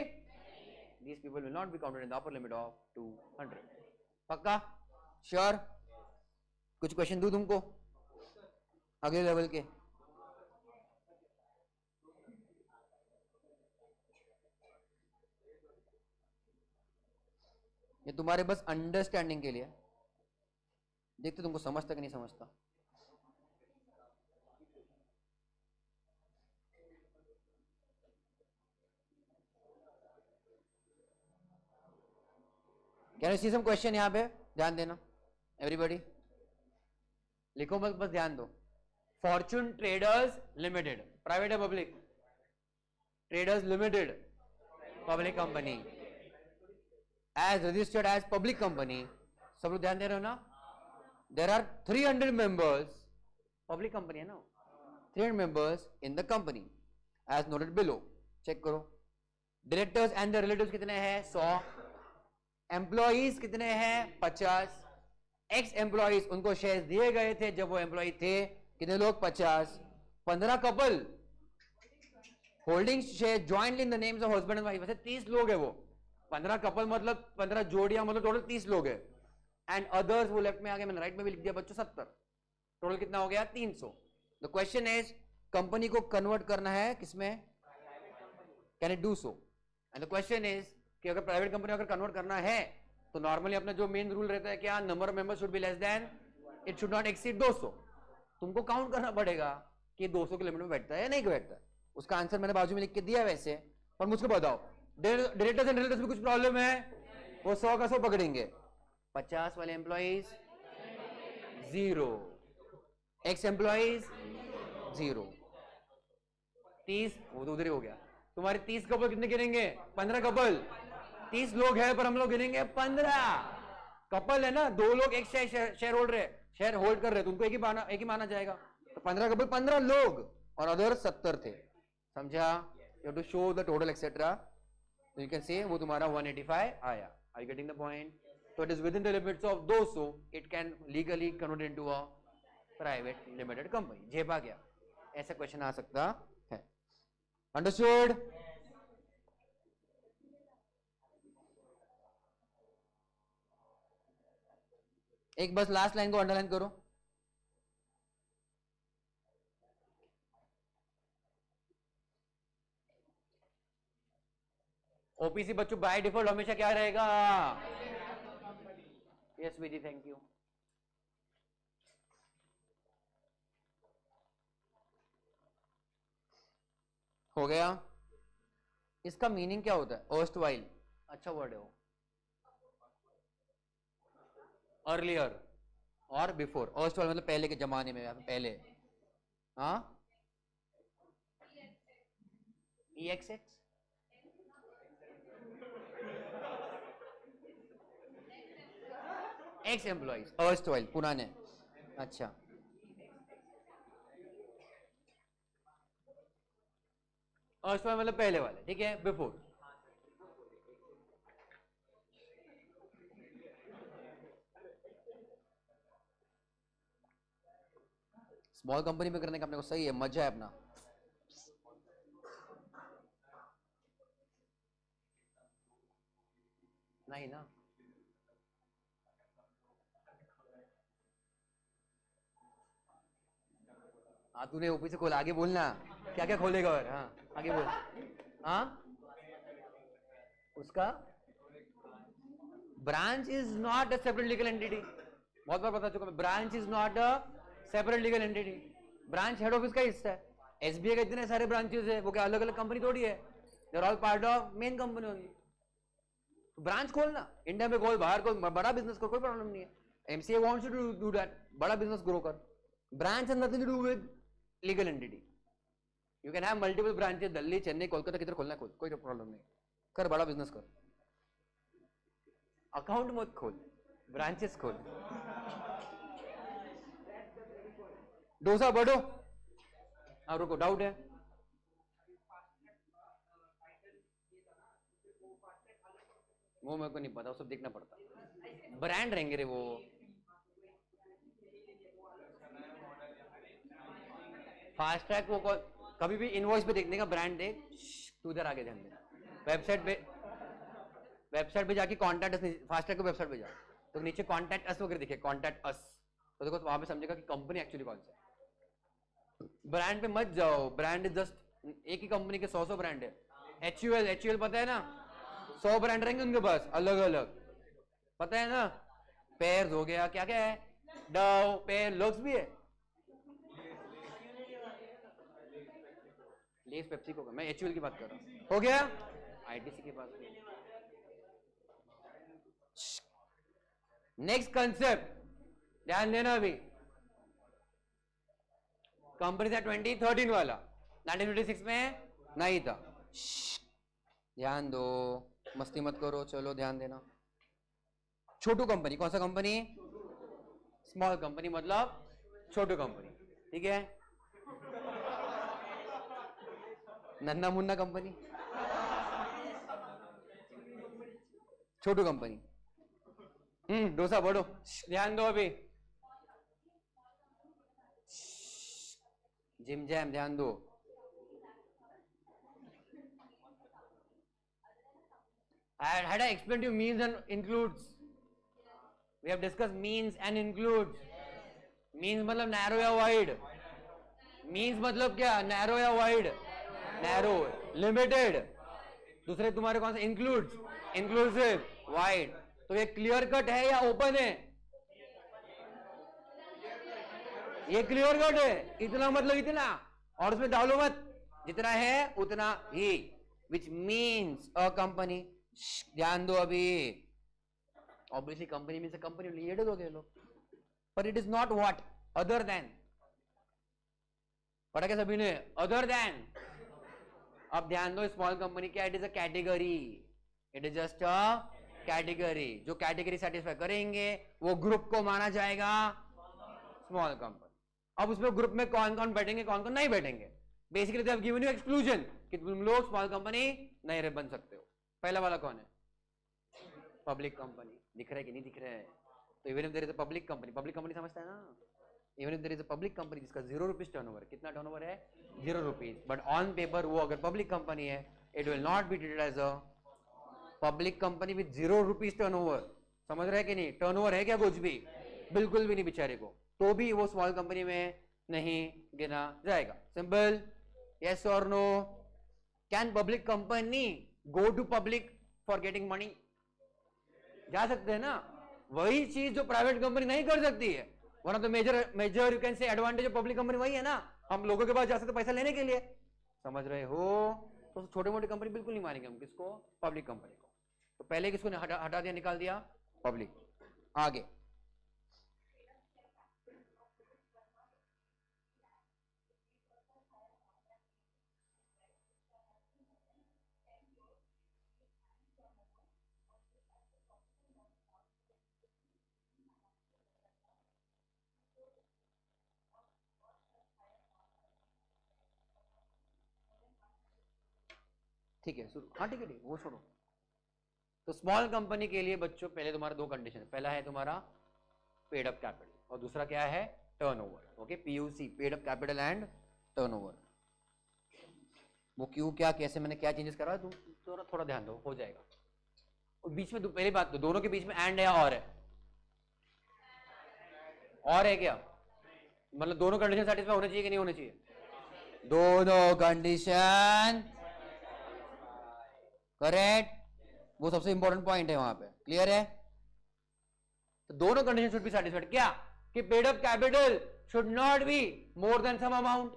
these people will not be counted in the upper limit of 200। पक्का? श्योर? कुछ क्वेश्चन दूं तुमको अगले लेवल के? ये तुम्हारे बस अंडरस्टैंडिंग के लिए, देखते तुमको समझता कि नहीं समझता। Can you see some question? यहाँ पे ध्यान देना एवरीबॉडी, लिखो बस, बस ध्यान दो। फॉर्चून ट्रेडर्स लिमिटेड प्राइवेट है public? Traders limited public company, as registered as public company. सब लोग ध्यान दे रहे हो ना? There are 300 members, public company है ना, 300 members in the company as noted below. Check करो, डायरेक्टर्स एंड द रिलेटिव्स कितने हैं? 100। एम्प्लॉइज कितने हैं? 50। एक्स एम्प्लॉइज, उनको शेयर दिए गए थे जब वो एम्प्लॉय थे, कितने लोग? 50। 15 couple holding share jointly in the names of husband and wife, वैसे 30 लोग है वो। 15 कपल मतलब 15 जोड़ियां, मतलब टोटल 30 लोग है। एंड अदर्स, वो लेफ्ट में आ गया, मैंने राइट में भी लिख दिया बच्चों, 70। टोटल कितना हो गया? 300। द क्वेश्चन इज, कंपनी को कन्वर्ट करना है किसमें? Can it do so? And the question is कि अगर प्राइवेट कंपनी अगर कन्वर्ट करना है तो नॉर्मली अपना जो मेन रूल रहता है क्या? Number of members should be less than, it should not exceed 200। तुमको काउंट करना पड़ेगा कि 200 के लिमिट में बैठता है या नहीं बैठता है। उसका आंसर मैंने बाजू में लिख के दिया है वैसे, पर मुझको बताओ, डायरेक्टर्स एंड रिलेटिव्स में कुछ प्रॉब्लम है? वो 100 का 100 पकड़ेंगे। 50 वाले एम्प्लॉइज 0, एक्स एम्प्लॉइज 0, 30 वो तो उधर ही हो गया। तुम्हारे 30 कपल कितने गिनेंगे? 15 कपल। 30 लोग हैं पर हम लोग गिनेंगे 15 कपल है ना, 2 लोग एक शेयर होल्ड रहे, शेयर होल्ड कर रहे, तो उनको एक ही माना जाएगा। तो 15 कपल 15 लोग और अदर 70 थे। समझा? You have to show the total etcetera, तो यू कैन से वो तुम्हारा 185 आया। Are you getting the point? तो it is within the limits of 200, it can legally convert into a private limited company. जेब आ गया, ऐसा question आ सकता है। अंडरस्टूड? एक बस लास्ट लाइन को अंडरलाइन करो। ओपीसी बच्चों बाय डिफॉल्ट हमेशा क्या रहेगा? Yes Viji, thank you. हो गया। इसका मीनिंग क्या होता है? अर्स्ट वाइल, अच्छा वर्ड है वो। अर्लियर और बिफोर, अर्स्ट वाइल मतलब पहले के जमाने में, पहले। हाँ, EXX x employees, erst while पुराने। अच्छा, अर्स्ट वाइल मतलब पहले वाले, ठीक है। बिफोर, स्मॉल कंपनी में करने का अपने को सही है, मजा है अपना। नहीं ना, हाँ तूने ओपी से खोला, आगे बोलना क्या क्या खोलेगा। और हाँ आगे बोल। हाँ, उसका branch is not a separate legal entity, बहुत बार बता चुका मैं, branch is not a separate legal entity. Branch head office का हिस्सा है। एसबीआई का इतने सारे ब्रांचेस है, वो क्या अलग अलग कंपनी थोड़ी है, they are all part of main company only. Branch खोलना, इंडिया में खोल, बाहर खोल, बड़ा बिजनेस को कोई प्रॉब्लम नहीं है। MCA wants you to do that, बड़ा बिजनेस ग्रो कर। Branch has nothing to do with legal entity. You can have multiple branches, Delhi, Chennai, Kolkata, किधर खोलना खोल, कोई प्रॉब्लम नहीं। कर, बड़ा बिजनेस कर। अकाउंट मत खोल, ब्रांचेस खोल। डोसा बढ़ो। हाँ रुको, डाउट है? वो मेरे को नहीं पता, वो सब देखना पड़ता। ब्रांड रहेंगे रे वो। फास्ट ट्रैक वो कभी भी इनवॉइस पे देखने का, ब्रांड देख, तू इधर आगे ध्यान दे। वेबसाइट पे जाके कॉन्टैक्ट अस, फास्ट ट्रैक को वेबसाइट पे जा तो नीचे कॉन्टैक्ट अस वगैरह दिखे, कॉन्टैक्ट अस, तो देखो वहां पे समझेगा कि कंपनी एक्चुअली कौन सा है। ब्रांड पे मत जाओ, ब्रांड इज जस्ट, एक ही कंपनी के 100 ब्रांड है। HUL पता है ना, 100 ब्रांड रहेंगे उनके पास अलग अलग। पता है ना, पेयर्स हो गया, क्या क्या है, डव, पेयर, लक्स भी है, लेस पेप्सी को, मैं एचयूएल की बात कर रहा हूं, हो गया, आईटीसी की बात। नेक्स्ट कंसेप्ट ध्यान देना, अभी कंपनी था 2013 वाला, 1956 में नहीं था। ध्यान दो, मस्ती मत करो, चलो ध्यान देना। छोटू कंपनी, कौन सा कंपनी, स्मॉल कंपनी, मतलब छोटू कंपनी, ठीक है। नन्ना मुन्ना कंपनी, छोटू कंपनी। डोसा बढ़ो, ध्यान दो अभी, जिम जैम, ध्यान दो। Had I explained to you means and includes? We have discussed means and includes. Means मतलब narrow या wide. Means मतलब क्या, narrow या wide? Narrow, limited. दूसरे तुम्हारे कौन से, includes, inclusive, wide. तो ये क्लियर कट है या ओपन है, ये क्लियर कट है, इतना मतलब इतना, और उसमें डालो मत, जितना है उतना ही, which means a company। ध्यान दो अभी, ऑब्वियसली कंपनी मीन्स कंपनी, ये दोगे लोग, पर it is not what, other than, पढ़ा क्या सभी ने, अदर देन। अब ध्यान दो, स्मॉल कंपनी क्या, it is a category, it is just a category, जो कैटेगरी सेटिस्फाई करेंगे वो ग्रुप को माना जाएगा स्मॉल कंपनी। अब उसमें ग्रुप में कौन कौन बैठेंगे, कौन कौन नहीं बैठेंगे, basically they have given you exclusion कि तुम लोग स्मॉल कंपनी नहीं बन सकते हो। पहला वाला कौन है, पब्लिक कंपनी, दिख रहा है कि नहीं दिख रहा है, तो even if there is a public company, public company समझता है ना, even if there is a public company जिसका 0 रुपीज टर्नओवर, कितना टर्नओवर है, 0 रुपीज, बट ऑन पेपर वो अगर पब्लिक कंपनी है, it will not be treated as a public company with 0 rupees turnover. समझ रहे हैं कि नहीं, टर्नओवर है क्या कुछ भी, बिल्कुल भी नहीं बेचारे को, तो भी वो स्मॉल कंपनी में नहीं गिना जाएगा। सिंपल, यस और no. Can public company go to public for getting money, जा सकते हैं ना, वही चीज जो प्राइवेट कंपनी नहीं कर सकती है। One of the major you can say advantage of public company वही है ना, हम लोगों के पास जा सकते पैसा लेने के लिए, समझ रहे हो। तो छोटे मोटे कंपनी बिल्कुल नहीं मानेंगे हम, किसको, पब्लिक कंपनी को। तो पहले किसको हटा दिया, निकाल दिया, पब्लिक। आगे ठीक है, हाँ ठीक है, वो छोड़ो। तो स्मॉल कंपनी के लिए बच्चों पहले तुम्हारा दो कंडीशन है, पहला है तुम्हारा पेड अप कैपिटल और दूसरा क्या है, turnover. Okay, PUC, paid up capital and turnover. वो क्यों, क्या, कैसे, मैंने क्या चेंजेस करा, तुम थोड़ा ध्यान दो, हो जाएगा। और बीच में पहली बात तो दोनों के बीच में एंड है और है, और है क्या, मतलब दोनों कंडीशन सेटिस्फाई होने चाहिए कि नहीं होने चाहिए, दोनों कंडीशन करेक्ट, वो सबसे इंपॉर्टेंट पॉइंट है वहां पे, क्लियर है। तो दोनों कंडीशन शुड बी सेटिस्फाइड, क्या, कि paid up capital should not be more than some amount,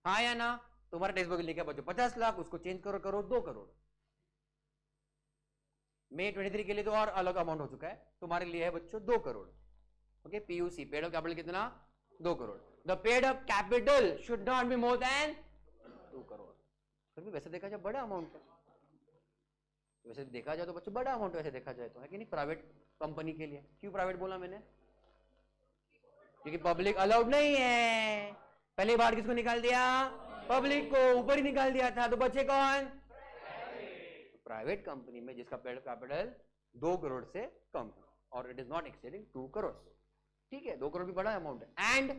हाँ या ना। तुम्हारा टेक्स्ट बुक लिखा बच्चों 50 लाख, उसको चेंज करो, करो 2 करोड़। मई 23 के लिए तो और अलग अमाउंट हो चुका है, तुम्हारे लिए है बच्चों 2 crore. Okay, PUC, paid up capital कितना, 2 crore. The paid up capital should not be more then 2 crore. फिर भी वैसे देखा जाए बड़ा अमाउंट है, वैसे देखा जाए तो बच्चों बड़ा अमाउंट, वैसे देखा जाए तो है कि नहीं, प्राइवेट कंपनी के लिए। क्यों प्राइवेट बोला मैंने, क्योंकि पब्लिक अलाउड नहीं है। पहली बार किसको निकाल दिया, पब्लिक को, ऊपर ही निकाल दिया था, तो बचे कौन, प्राइवेट कंपनी में जिसका पेड कैपिटल 2 करोड़ से कम और it is not exceeding 2 crore, ठीक है, 2 करोड़ भी बड़ा अमाउंट है। And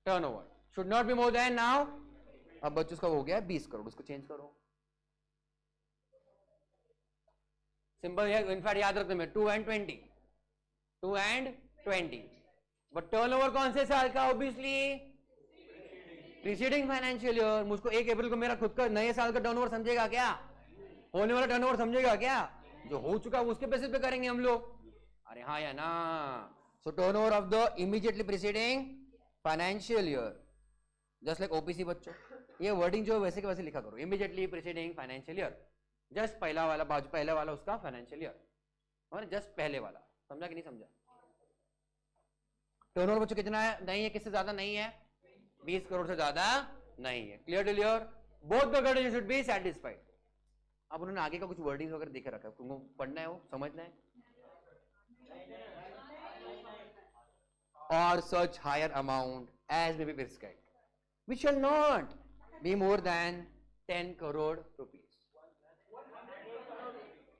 turnover should not be more then, now अब बच्चों का हो गया 20 करोड़, उसको चेंज करो, सिंपल है, इनफैक्ट याद रखते मैं 2 and 20, 2 and 20, बट टर्नओवर कौन से साल का, ऑब्वियसली प्रीसीडिंग फाइनेंशियल ईयर। मुझको 1 अप्रैल को मेरा खुद का नए साल का टर्नओवर समझेगा क्या, होने वाला टर्नओवर समझेगा क्या, जो हो चुका है उसके बेसिस पे करेंगे हम लोग। अरे हाँ या ना। So turnover of the immediately preceding financial year, just like OPC बच्चों, ये वर्डिंग जो है वैसे के वैसे लिखा करो, immediately preceding financial year, just पहला वाला बाजू पहले वाला उसका फाइनेंशियल ईयर, और जस्ट पहले वाला, समझा कि नहीं समझा? टर्नओवर बच्चों कितना है? नहीं है, किससे ज्यादा नहीं है? 20 करोड़ से ज्यादा नहीं है। Clear to clear? Both the condition should be satisfied. अब उन्होंने आगे का कुछ वर्डिंग वगैरह देखे रखा है, तुमको पढ़ना है, वो समझना है। और such higher amount as may be prescribed which shall not be more than 10 crore rupees.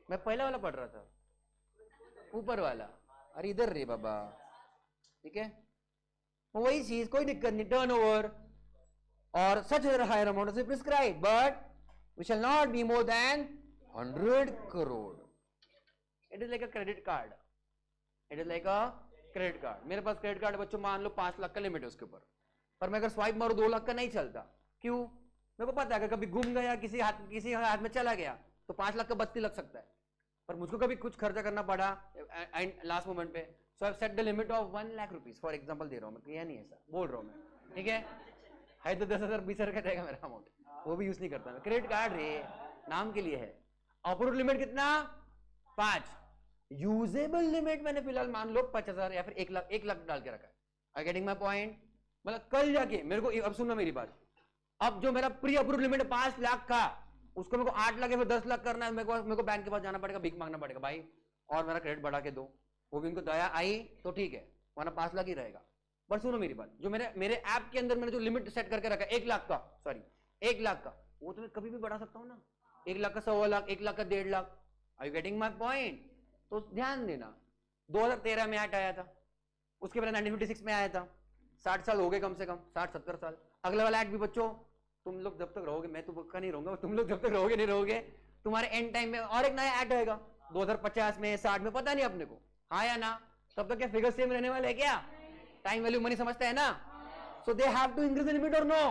मैं पहला वाला पढ़ रहा था, ऊपर वाला, अरे इधर रे बाबा, ठीक है, वही चीज, कोई दिक्कत नहीं। टर्नओवर और सच हायर अमाउंट से prescribe but we shall not be more than 100 crore. It is like a credit card, it is like a credit card. मेरे पास क्रेडिट कार्ड बच्चों मान लो 5 लाख का लिमिट है उसके ऊपर, पर मैं अगर स्वाइप मारू 2 लाख का नहीं चलता। क्यों? मेरे को पता है अगर कभी गुम गया, किसी हाथ में चला गया तो 5 लाख का बत्ती लग सकता है, पर मुझको कभी कुछ खर्चा करना पड़ा एंड लास्ट मोमेंट पे, so I set the limit of 1 lakh rupees, for example दे रहा हूं मैं, यह नहीं ऐसा बोल रहा हूं मैं, ठीक है तो 10,000 20,000 का रहेगा मेरा अमाउंट, वो भी यूज नहीं करता मैं। क्रेडिट कार्ड रे नाम के लिए है। अप्रूव्ड लिमिट कितना? 5। यूजेबल लिमिट मैंने फिलहाल मान लो 5,000 या फिर 1 लाख डाल के रखा है। I getting my point? मतलब कल जाके मेरे को, अब सुनना मेरी बात, अब जो मेरा प्री अप्रूव लिमिट 5 लाख का, उसको मेरे को 8 लाख या फिर 10 लाख करना है, मेरे को बैंक के पास जाना पड़ेगा, भीख मांगना पड़ेगा, भाई और मेरा क्रेडिट बढ़ा के दो। वो भी उनको दया आई तो ठीक है, वरना 5 लाख ही रहेगा। पर सुनो मेरी बात, जो मेरे ऐप के अंदर मैंने जो लिमिट सेट करके रखा है 1 लाख का, सॉरी 1 लाख का, वो तो मैं कभी भी बढ़ा सकता हूँ ना। 1 लाख का 1.25 लाख, 1 लाख का 1.5 lakh. Are you getting my point? तो ध्यान देना, 2013 में ऐड आया था, उसके बाद 1956 में आया था, 60 साल हो गए कम से कम, 60-70 साल। अगला वाला ऐड भी बच्चों, तुम लोग जब तक रहोगे, मैं तो पक्का नहीं रहूंगा, तुम लोग जब तक रहोगे नहीं रहोगे, तुम्हारे एंड टाइम में और एक नया ऐड आएगा 2050 में, 60 में, पता नहीं अपने को, हाँ या ना? तब तक क्या फिगर सेम रहने वाले है क्या? टाइम वैल्यू मनी समझता है ना? So they have to increase the limit और नो?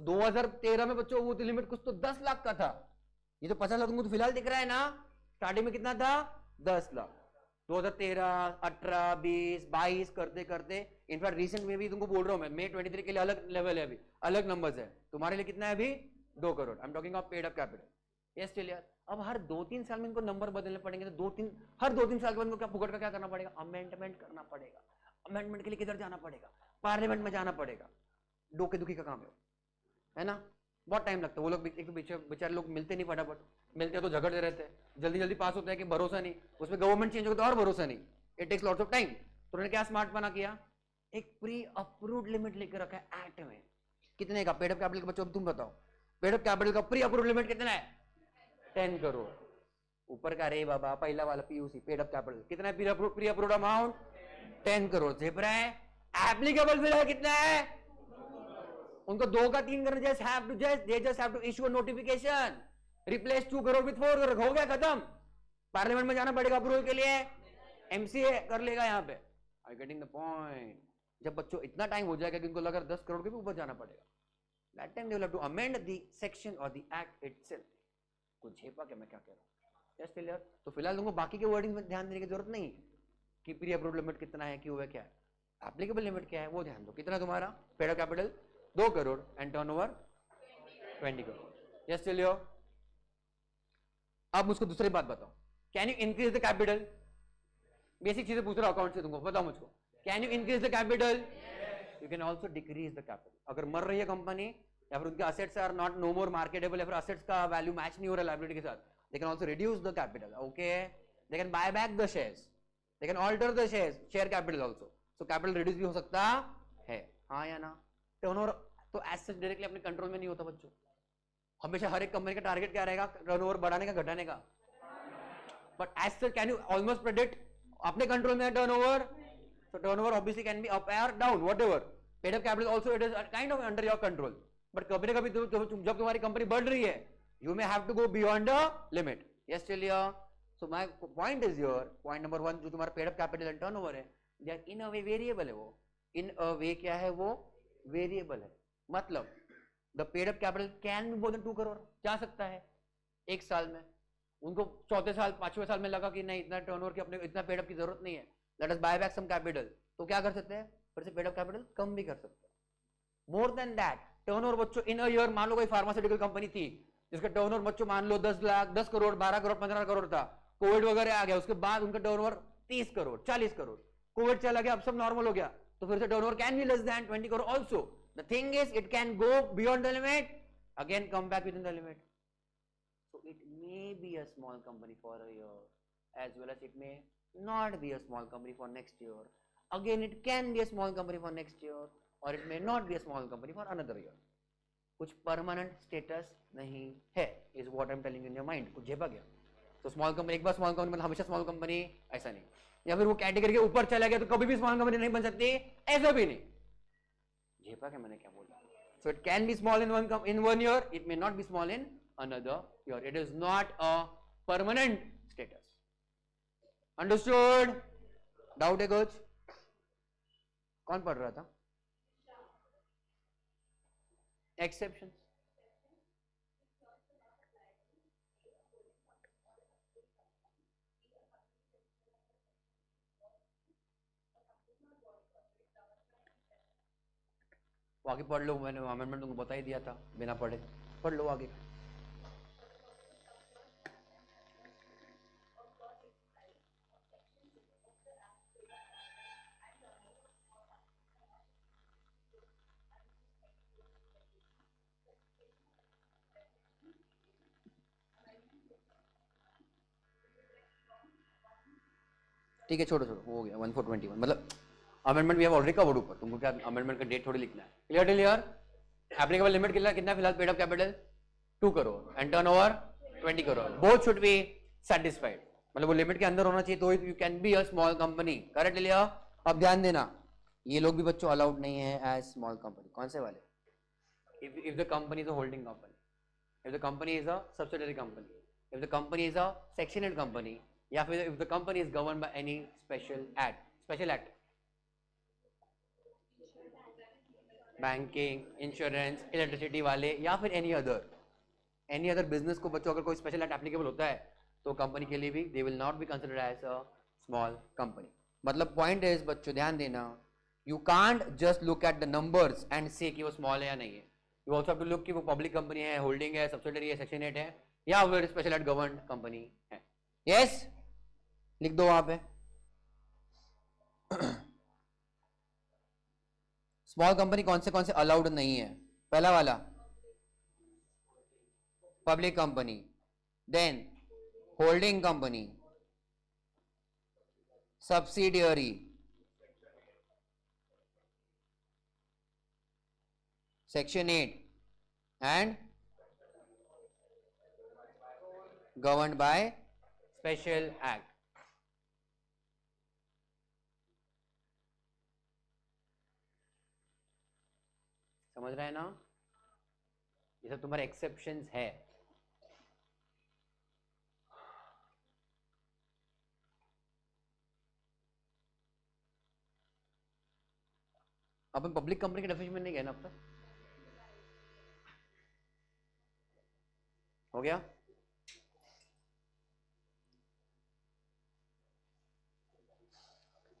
2013 में बच्चों वो लिमिट कुछ तो 10 लाख का था, ये तो 50 लाख तुमको तो फिलहाल दिख रहा है ना। स्टार्टिंग में कितना था? 10 लाख। 2013, 18, 20, 22 करते करते, इनफैक्ट रिसेंट में भी तुमको बोल रहा हूं मैं, May 23 के लिए अलग लेवल है, अभी अलग नंबर्स है। तुम्हारे लिए कितना है अभी? 2 crore. I am talking of paid up capital. Yes till यार, अब हर 2-3 साल में इनको नंबर बदलने पड़ेंगे, तो हर 2-3 साल के बाद इनको क्या फुकट का क्या करना पड़ेगा? अमेंडमेंट करना पड़ेगा। अमेंडमेंट के लिए किधर जाना पड़ेगा? पार्लियामेंट में जाना पड़ेगा। डोके दुखी का काम है ना? बहुत टाइम लगता है। वो लोग एक तो बेचारे लोग मिलते नहीं, फटाफट मिलते हैं तो झगड़ते रहते हैं, जल्दी जल्दी पास होता है कि भरोसा नहीं, उसमें गवर्नमेंट चेंज होगा तो और भरोसा नहीं, it takes lots of time. तो उन्होंने क्या स्मार्ट बना किया, एक प्री अप्रूव्ड लिमिट लेकर रखा है एक्ट में। कितने का पेड अप कैपिटल का? बच्चों तुम बताओ, पेड अप कैपिटल का प्री अप्रूव्ड लिमिट कितना है? 10 करोड़। ऊपर का रे बाबा पहला वाला पीयूसी पेड अप कैपिटल कितना है? Pre approved amount 10 crore. जेब रहा है एप्लीकेबल फिलहाल कितना है? उनको 2 का 3 करना, just have to issue a notification, replace 2 crore with 4 crore, हो गया खत्म। पार्लियामेंट में जाना पड़ेगा अप्रूवल के लिए, एमसीए कर लेगा यहाँ पे। I am getting the point? जब बच्चों इतना टाइम हो जाएगा कि उनको लगा 10 करोड़ के भी ऊपर जाना पड़ेगा, that time they will have to amend the section और द एक्ट इटसेल्फ। कुछ झेपा क्या मैं क्या कह रहा हूँ? Yes clear? तो फिलहाल तुमको बाकी के वर्डिंग में ध्यान देने की जरूरत नहीं कि प्री अप्रूव्ड लिमिट कितना है, क्यों है, क्या है। एप्लीकेबल लिमिट क्या है वो ध्यान दो। कितना तुम्हारा paid up capital? 2 crore and turnover 20 crore. Yes चलियो। अब मुझको दूसरी बात बताओ, can you increase the capital? Basic चीजें पूछ रहा हूं अकाउंट से तुमको, बताओ मुझको, can you increase the capital? You can also decrease the capital. अगर मर रही है कंपनी या फिर उनके assets are not no more marketable या फिर असेट्स का वैल्यू मैच नहीं हो रहा लायबिलिटी के साथ, they can also reduce the capital. Okay, they can buy back the shares, they can alter the shares, share capital also. So capital reduce भी हो सकता है, हाँ या ना? टर्नओवर तो एसेट डायरेक्टली अपने कंट्रोल में नहीं होता बच्चों। हमेशा हर एक कंपनी का टारगेट क्या रहेगा? टर्नओवर बढ़ाने का, घटाने का। But asset can you almost predict? अपने कंट्रोल में है turnover, so turnover obviously can be up or down, whatever. Paid up capital also it is kind of under your control. But कभी ना कभी जब तुम्हारी कंपनी बढ़ रही है, you may have to go beyond the limit. Yes, still here. So my point is here, point number 1, जो तुम्हारा paid up capital and turnover है, they are in a way variable है वो. In a way क्या है वो? Variable है. मतलब the paid up capital can be more than 2 crore, जा सकता है एक साल में। उनको चौथे साल 5वें साल में लगा कि नहीं इतना टर्नओवर की अपने इतना पेड अप की जरूरत नहीं है, let us buy back some capital, तो क्या कर सकते हैं, फिर से पेड अप कैपिटल कम भी कर सकते हैं। मोर देन दैट टर्नओवर बच्चों इन अ ईयर, मान लो कोई फार्मास्यूटिकल कंपनी थी जिसका टर्नओवर बच्चों मान लो 10 लाख 10 करोड़ 12 करोड़ 15 करोड़ था, कोविड वगैरह आ गया, उसके बाद उनका टर्नओवर 30 करोड़ 40 करोड़, कोविड चला गया, अब सब नॉर्मल हो गया, तो फिर से turnover can be less than 20 crore also. The thing is it can go beyond the limit, again come back with in the limit. So it may be a small company for a year, as well as it may not be a small company for next year. Again, it can be a small company for next year, or it may not be a small company for another year. कुछ permanent status नहीं है, is what I am telling in your mind. कुछ झेपा गया तो small company, एक बार small company मतलब हमेशा small company, ऐसा नहीं। या फिर वो कैटेगरी के ऊपर चला गया तो कभी भी स्मॉल कंपनी नहीं बन सकती, ऐसा भी नहीं। झेपा क्या मैंने क्या बोला? So it can be small in one year, it may not be small in another year. It is not a permanent status. Understood? Doubt है कुछ? कौन पढ़ रहा था? Exceptions. आगे पढ़ लो, मैंने अमेंडमेंट तुमको बता ही दिया था, बिना पढ़े पढ़ लो आगे। ठीक है, छोड़ो छोड़ो, हो गया 1421, मतलब amendment we have already covered ऊपर, तुमको क्या अमेंडमेंट का डेट थोड़ी लिखना है। Clear clear? एप्लीकेबल लिमिट कितना फिलहाल paid up capital 2 crore and turnover 20 crore, both should be satisfied, मतलब वो लिमिट के अंदर होना चाहिए तो you can be a small company. Correct clear? अब ध्यान देना, ये लोग भी बच्चों अलाउड नहीं है एज स्मॉल कंपनी। कौन से वाले? if the company is a holding company, if the company is a subsidiary company, if the company is a sectioned company, या फिर if the company is governed by any special act, banking, insurance, electricity वाले, या फिर any other business को बच्चों अगर कोई special act applicable होता है तो कंपनी के लिए भी they will not be considered as a small company. मतलब पॉइंट इज बच्चों ध्यान देना, you can't just look at the numbers and say कि वो स्मॉल है या नहीं है, you also have to look कि वो पब्लिक कंपनी है, होल्डिंग है, सब्सिडरी है, सेक्शन 8 है, या फिर स्पेशल एक्ट गवर्न कंपनी है। यस, लिख दो वहां पे। स्मॉल कंपनी कौन से अलाउड नहीं है? पहला वाला public company, then holding company, subsidiary, section 8 and governed by special act. समझ रहे हैं ना? ये सब तुम्हारे एक्सेप्शंस है। अपन पब्लिक कंपनी के डेफिनेशन में नहीं गए ना अब तक? हो गया?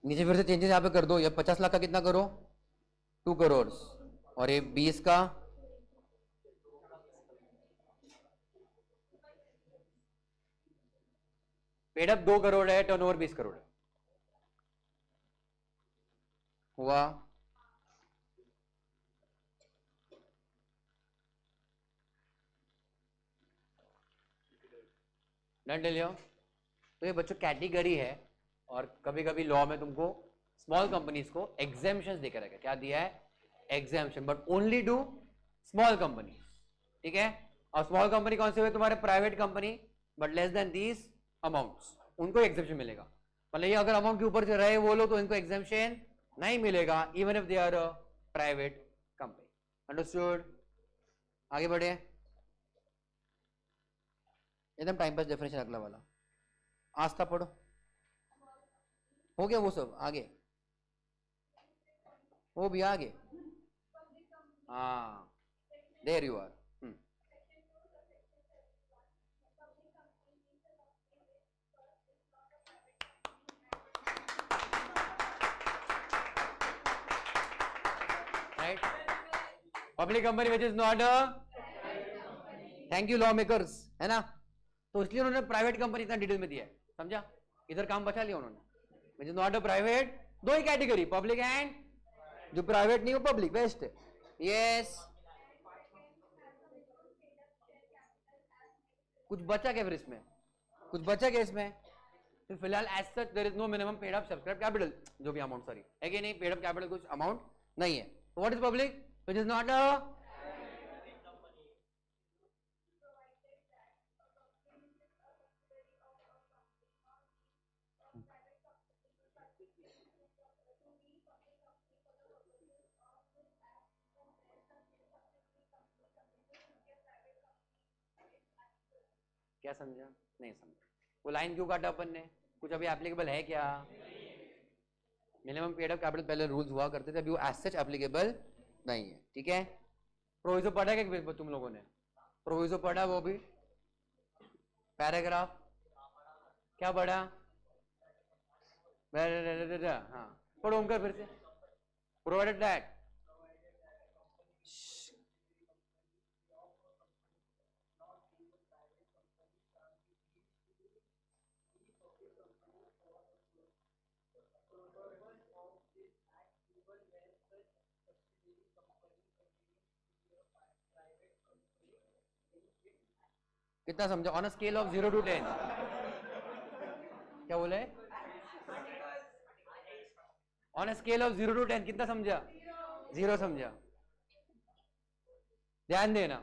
नीचे फिर से चेंजेस यहाँ पे कर दो, ये 50 लाख का कितना करो? 2 करोड़, और ये 20 का पेड अप 2 करोड़ है, टर्नओवर 20 करोड़ है। हुआ? डन ले लियो? तो ये बच्चों कैटेगरी है, और कभी कभी लॉ में तुमको स्मॉल कंपनीज को एग्जेम्पशंस देकर रखा। क्या दिया है? Exemption, but only to small company. ठीक है? और स्मॉल कंपनी कौन से हुए तुम्हारे? Private company, but less than these amounts, उनको एग्जेम्पशन मिलेगा। मतलब ये अगर अमाउंट के ऊपर से रहे वो लोग तो इनको एग्जेम्पशन नहीं मिलेगा, even if they are a private company. Understood? आगे बढ़े, एकदम टाइम पास डेफिनेशन अगला वाला, आस्था पढ़ो। हो गया वो सब, आगे वो भी आगे। हाँ, there you are. Right? Public company which is not a, thank you law makers, है ना? तो इसलिए उन्होंने प्राइवेट कंपनी इतना डिटेल में दिया है, समझा? इधर काम बचा लिया उन्होंने, विच इज नॉट अ प्राइवेट, दो ही कैटेगरी, पब्लिक एंड जो प्राइवेट नहीं वो पब्लिक, बेस्ट है। यस, कुछ बचा क्या फिर इसमें? कुछ बचा क्या इसमें? तो फिलहाल as such there is no minimum paid up subscribe capital, जो भी अमाउंट, सॉरी, है कि नहीं? पेड अप कैपिटल कुछ अमाउंट नहीं है। What is public? Which is not a, क्या समझा? नहीं समझा। वो लाइन क्यों काटा अपन ने? कुछ अभी एप्लीकेबल है क्या? मिनिमम पेड अप कैपिटल पहले रूल्स हुआ करते थे, अभी वो एज सच एप्लीकेबल नहीं है, ठीक है? प्रोविजो पढ़ा है क्या तुम लोगों ने? प्रोविजो पढ़ा, वो भी पैराग्राफ क्या पढ़ा? हाँ, पढ़ो उनका फिर से। प्रोवाइडेड दैट, कितना समझा? On a scale of 0 to 10 क्या बोले? On a scale of 0 to 10 कितना समझा? 0 समझा। ध्यान देना,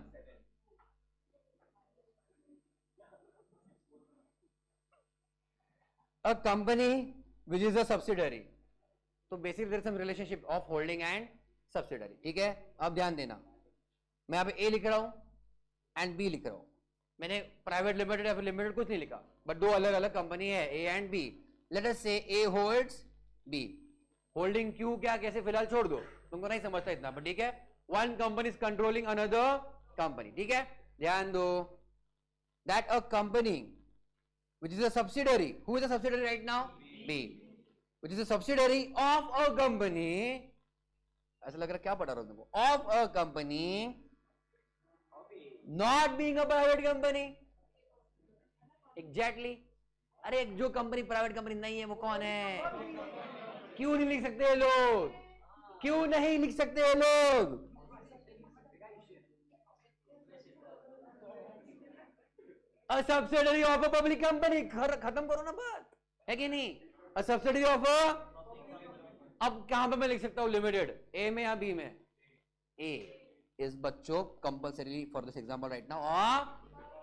a company which is a subsidiary, तो basic there some relationship of holding and subsidiary, ठीक है? अब ध्यान देना, मैं यहाँ पे ए लिख रहा हूं एंड बी लिख रहा हूं, मैंने प्राइवेट लिमिटेड या फिर लिमिटेड कुछ नहीं लिखा, बट दो अलग अलग कंपनी है, A and B. Let us say A holds B, holding क्यू क्या कैसे फिलहाल छोड़ दो, तुमको नहीं समझता इतना, बट ठीक है? One company is controlling another company, ठीक है? ध्यान दो, that a company which is a subsidiary, who is a subsidiary right now? B, which is a subsidiary of a company, ऐसा लग रहा क्या पढ़ा रहा हूं तुमको, of a company not being a private company, exactly। अरे जो कंपनी प्राइवेट कंपनी नहीं है वो कौन है? क्यों नहीं लिख सकते ये लोग? क्यों नहीं लिख सकते ये लोग? A subsidiary of a public company, खत्म करो ना बात, है कि नहीं? A subsidiary of a, अब कहां पे मैं लिख सकता हूं लिमिटेड, ए में या बी में? ए इज बच्चों compulsory for this example right now a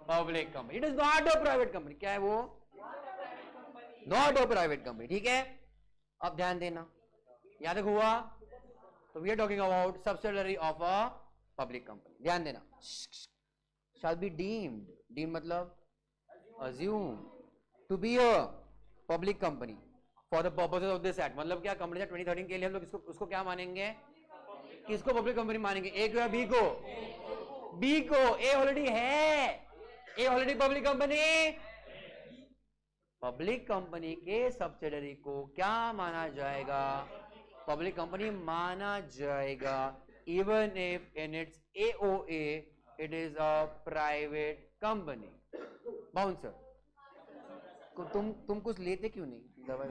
public company, it is not a private company. क्या है वो? नॉट अ प्राइवेट कंपनी, ठीक है? अब ध्यान देना, याद तक हुआ? तो we are talking about subsidiary of a public company, ध्यान देना। शैल बी डीम्ड, डीम्ड मतलब assume to be a public company for the purposes of this act, मतलब क्या? कंपनी 2013 के लिए हम लोग इसको उसको क्या मानेंगे? किसको पब्लिक कंपनी मानेंगे? ए को या बी को? बी को। ए ऑलरेडी है, A already public company. Public company के सब्सिडरी को क्या माना जाएगा? पब्लिक कंपनी माना जाएगा, even if in its AOA it is a private company. Bouncer, तुम कुछ लेते क्यों नहीं दवाई?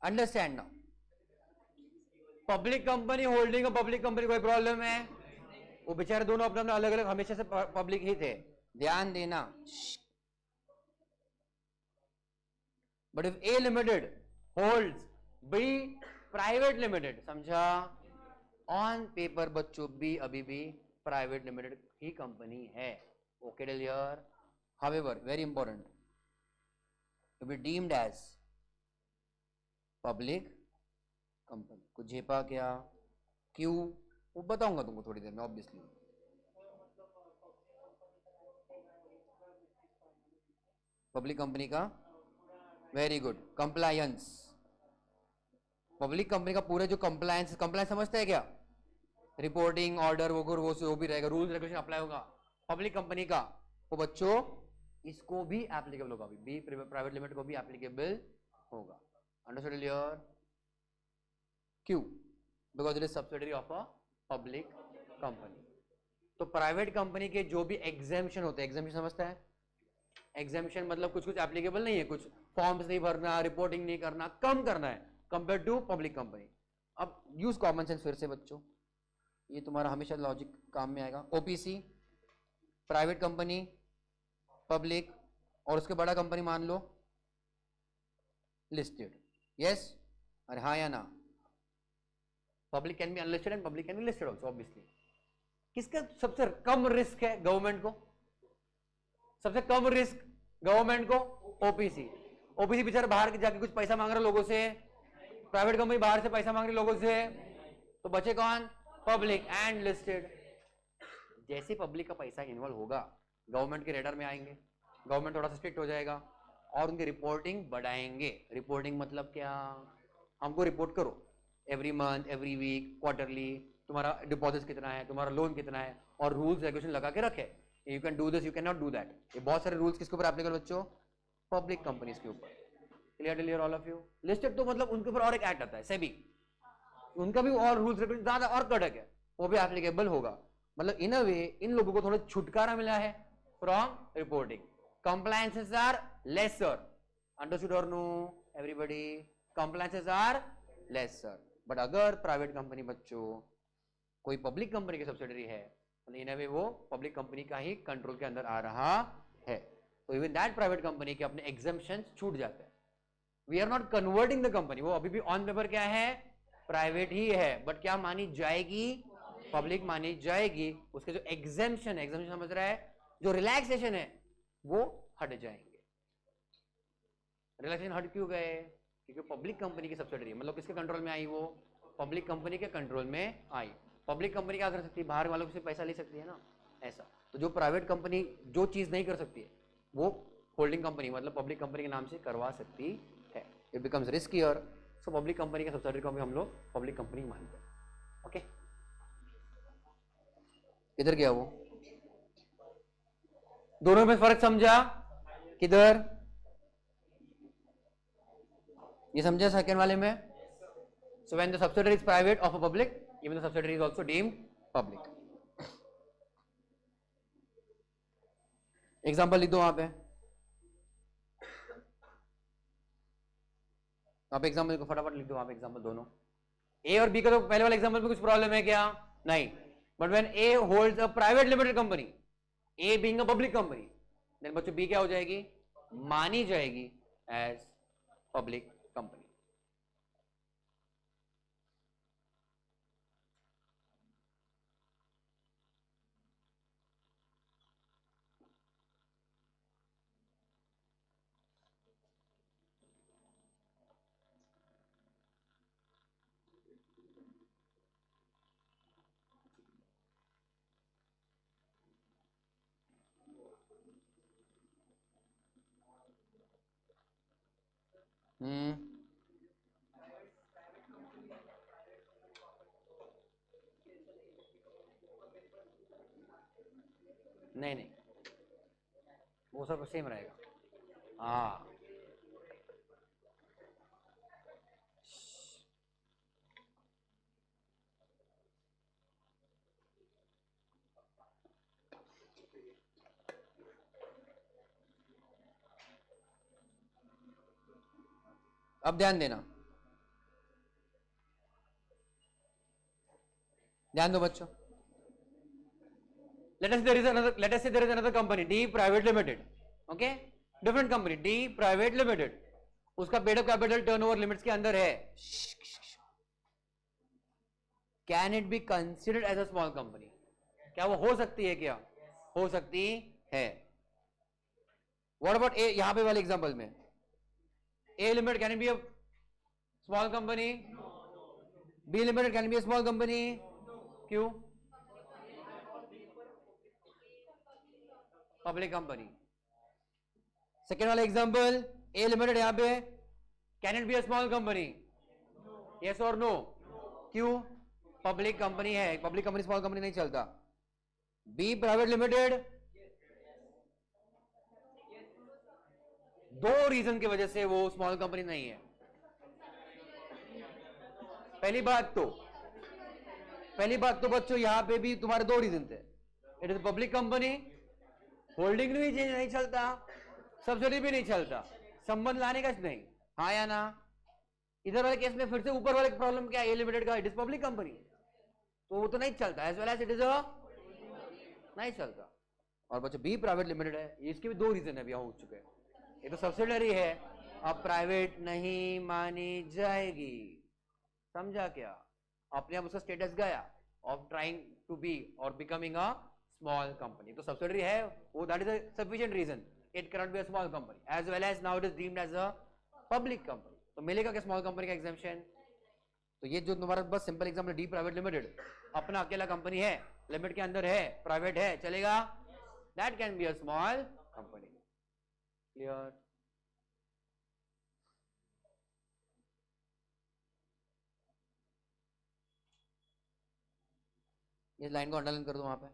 अंडरस्टैंड नाउ, पब्लिक कंपनी होल्डिंग अ पब्लिक कंपनी, कोई प्रॉब्लम है? वो बेचारे दोनों अपना अपना अलग अलग हमेशा से पब्लिक ही थे, ध्यान देना। But if A limited holds B private limited, समझा? ऑन पेपर बच्चों बी अभी भी प्राइवेट लिमिटेड ही कंपनी है, okay clear? However very important, to be deemed as public company, कुछ झेपा क्या? क्यों? वो बताऊंगा तुमको थोड़ी देर में, ऑब्वियसली। पब्लिक कंपनी का, very good, compliance, public company का पूरा जो कंप्लायंस, कंप्लायंस समझते हैं क्या? रिपोर्टिंग, ऑर्डर, वो भी रहेगा, रूल्स रेगुलेशन अप्लाई होगा। पब्लिक कंपनी का वो बच्चों इसको भी एप्लीकेबल होगा, बी प्राइवेट लिमिटेड को भी एप्लीकेबल होगा। Understood clear? क्यों? Because it is subsidiary of a public company. तो प्राइवेट कंपनी के जो भी एग्जेम्पशन होते हैं, एग्जेम्पशन समझता है? एग्जेम्पशन मतलब कुछ कुछ एप्लीकेबल नहीं है, कुछ फॉर्म्स नहीं भरना, रिपोर्टिंग नहीं करना, कम करना है कंपेयर टू पब्लिक कंपनी। अब यूज कॉमन सेंस फिर से बच्चों, ये तुम्हारा हमेशा लॉजिक काम में आएगा। ओपीसी प्राइवेट कंपनी, पब्लिक, और उसके बड़ा कंपनी मान लो लिस्टेड। यस? अरे हाँ या ना? Public can be unlisted and public can be listed also obviously. किसका सबसे कम रिस्क है? गवर्नमेंट को। सबसे कम रिस्क गवर्नमेंट को, ओपीसी। ओपीसी बेचारा बाहर जाके कुछ पैसा मांग रहा है लोगों से, प्राइवेट कंपनी बाहर से पैसा मांग रही लोगों से, तो बचे कौन? Public and listed. जैसे पब्लिक का पैसा इन्वॉल्व होगा गवर्नमेंट के रेडर में आएंगे, गवर्नमेंट थोड़ा सा स्ट्रिक्ट हो जाएगा और उनकी रिपोर्टिंग बढ़ाएंगे। रिपोर्टिंग मतलब क्या? हमको रिपोर्ट करो every month, every week, quarterly, तुम्हारा डिपॉजिट कितना है, तुम्हारा लोन कितना है, और रूल्स रेगुलेशन लगा के रखे। You can do this, you can not do that. ये बहुत सारे रूल्स किसके ऊपर एप्लीकेबल बच्चों? पब्लिक कंपनीज के ऊपर। Clear all of you? Listed तो मतलब उनके ऊपर और एक एक्ट आता है सेबी, उनका भी और रूल्स रेगुलेशन ज्यादा और कड़क है, वो भी एप्लीकेबल होगा। मतलब इन अ वे इन लोगों को थोड़ा छुटकारा मिला है from reporting. Compliances are lesser. Understood और no everybody? Compliances are lesser. But अगर प्राइवेट कंपनी बच्चों कोई पब्लिक कंपनी की सब्सिडरी है, इन अ वे वो पब्लिक कंपनी का ही कंट्रोल के अंदर आ रहा है, तो इवन दैट प्राइवेट कंपनी के अपने एग्जेम्पशन छूट जाते हैं। We are not converting the company, वो अभी भी ऑन पेपर क्या है? प्राइवेट ही है, बट क्या मानी जाएगी? पब्लिक मानी जाएगी। उसके जो एग्जेम्पशन है, एग्जेम्पशन समझ रहा है, जो रिलैक्सेशन है वो हट जाएंगे। रिलैक्सेशन हट क्यों गए? क्योंकि पब्लिक कंपनी की सब्सिडरी, मतलब किसके कंट्रोल में आई? वो पब्लिक कंपनी के कंट्रोल में आई। पब्लिक कंपनी क्या कर सकती है? बाहर वालों से पैसा ले सकती है ना, ऐसा। तो जो प्राइवेट कंपनी जो चीज नहीं कर सकती है वो होल्डिंग कंपनी मतलब पब्लिक कंपनी के नाम से करवा सकती है। It becomes riskier, so public company का सब्सिडरी को भी हम लोग पब्लिक कंपनी मानते हैं। ओके, किधर गया वो? दोनों में फर्क समझा? किधर? ये समझा सेकंड वाले में? So when the subsidiary is private of a public, even the subsidiary is also deemed public. Example लिख दो वहां पे, आप एग्जांपल को फटाफट लिख दो वहां पे एग्जांपल दोनों। ए और बी का तो पहले वाले एग्जांपल में कुछ प्रॉब्लम है क्या? नहीं। But when A holds a private limited company, A being a public company, then बच्चों बी क्या हो जाएगी? मानी जाएगी एज पब्लिक कंपनी। नहीं नहीं, वो सब सेम रहेगा। हाँ, अब ध्यान देना, ध्यान दो बच्चों। let us say there is another company D private limited, okay, different company D private limited, उसका paid up capital turnover limits के अंदर है। Can it be considered as a small company? क्या वो हो सकती है? क्या हो सकती है? What about A? यहां पे वाले एग्जांपल में A limited can be a small company, B limited can be a small company, क्यों? Public company. सेकेंड वाला एग्जांपल ए लिमिटेड, यहां पे can it be a small company? Yes और no? क्यों? पब्लिक कंपनी है, public company small company नहीं चलता। B private limited, दो रीजन की वजह से वो स्मॉल कंपनी नहीं है। पहली बात तो बच्चों यहां पे भी तुम्हारे दो रीजन थे। It is public company, holding भी चेंज नहीं चलता, सब्सिडी भी नहीं चलता, संबंध लाने का नहीं, हाँ या ना। इधर वाले केस में फिर से ऊपर वाले प्रॉब्लम क्या है, ए लिमिटेड का, इट इज पब्लिक कंपनी, तो वो तो नहीं चलता, as well as it is नहीं चलता। और बच्चों बी प्राइवेट लिमिटेड है, इसके भी दो रीजन है, यहां हो चुके हैं। ये तो सब्सिडरी है, अब प्राइवेट नहीं मानी जाएगी, समझा क्या? अपने आप उसका स्टेटस गया ऑफ ट्राइंग टू बी और बिकमिंग अ स्मॉल कंपनी, तो सब्सिडरी है वो, that is a sufficient reason, it can not be a small company as well as now it is deemed as a public company. तो मिलेगा क्या small company का exemption? तो ये जो तुम्हारा बस simple example, D private limited अपना अकेला कंपनी है, लिमिट के अंदर है, प्राइवेट है, चलेगा, that can be a small company. Clear? इस लाइन को अंडरलाइन कर दो वहां पे।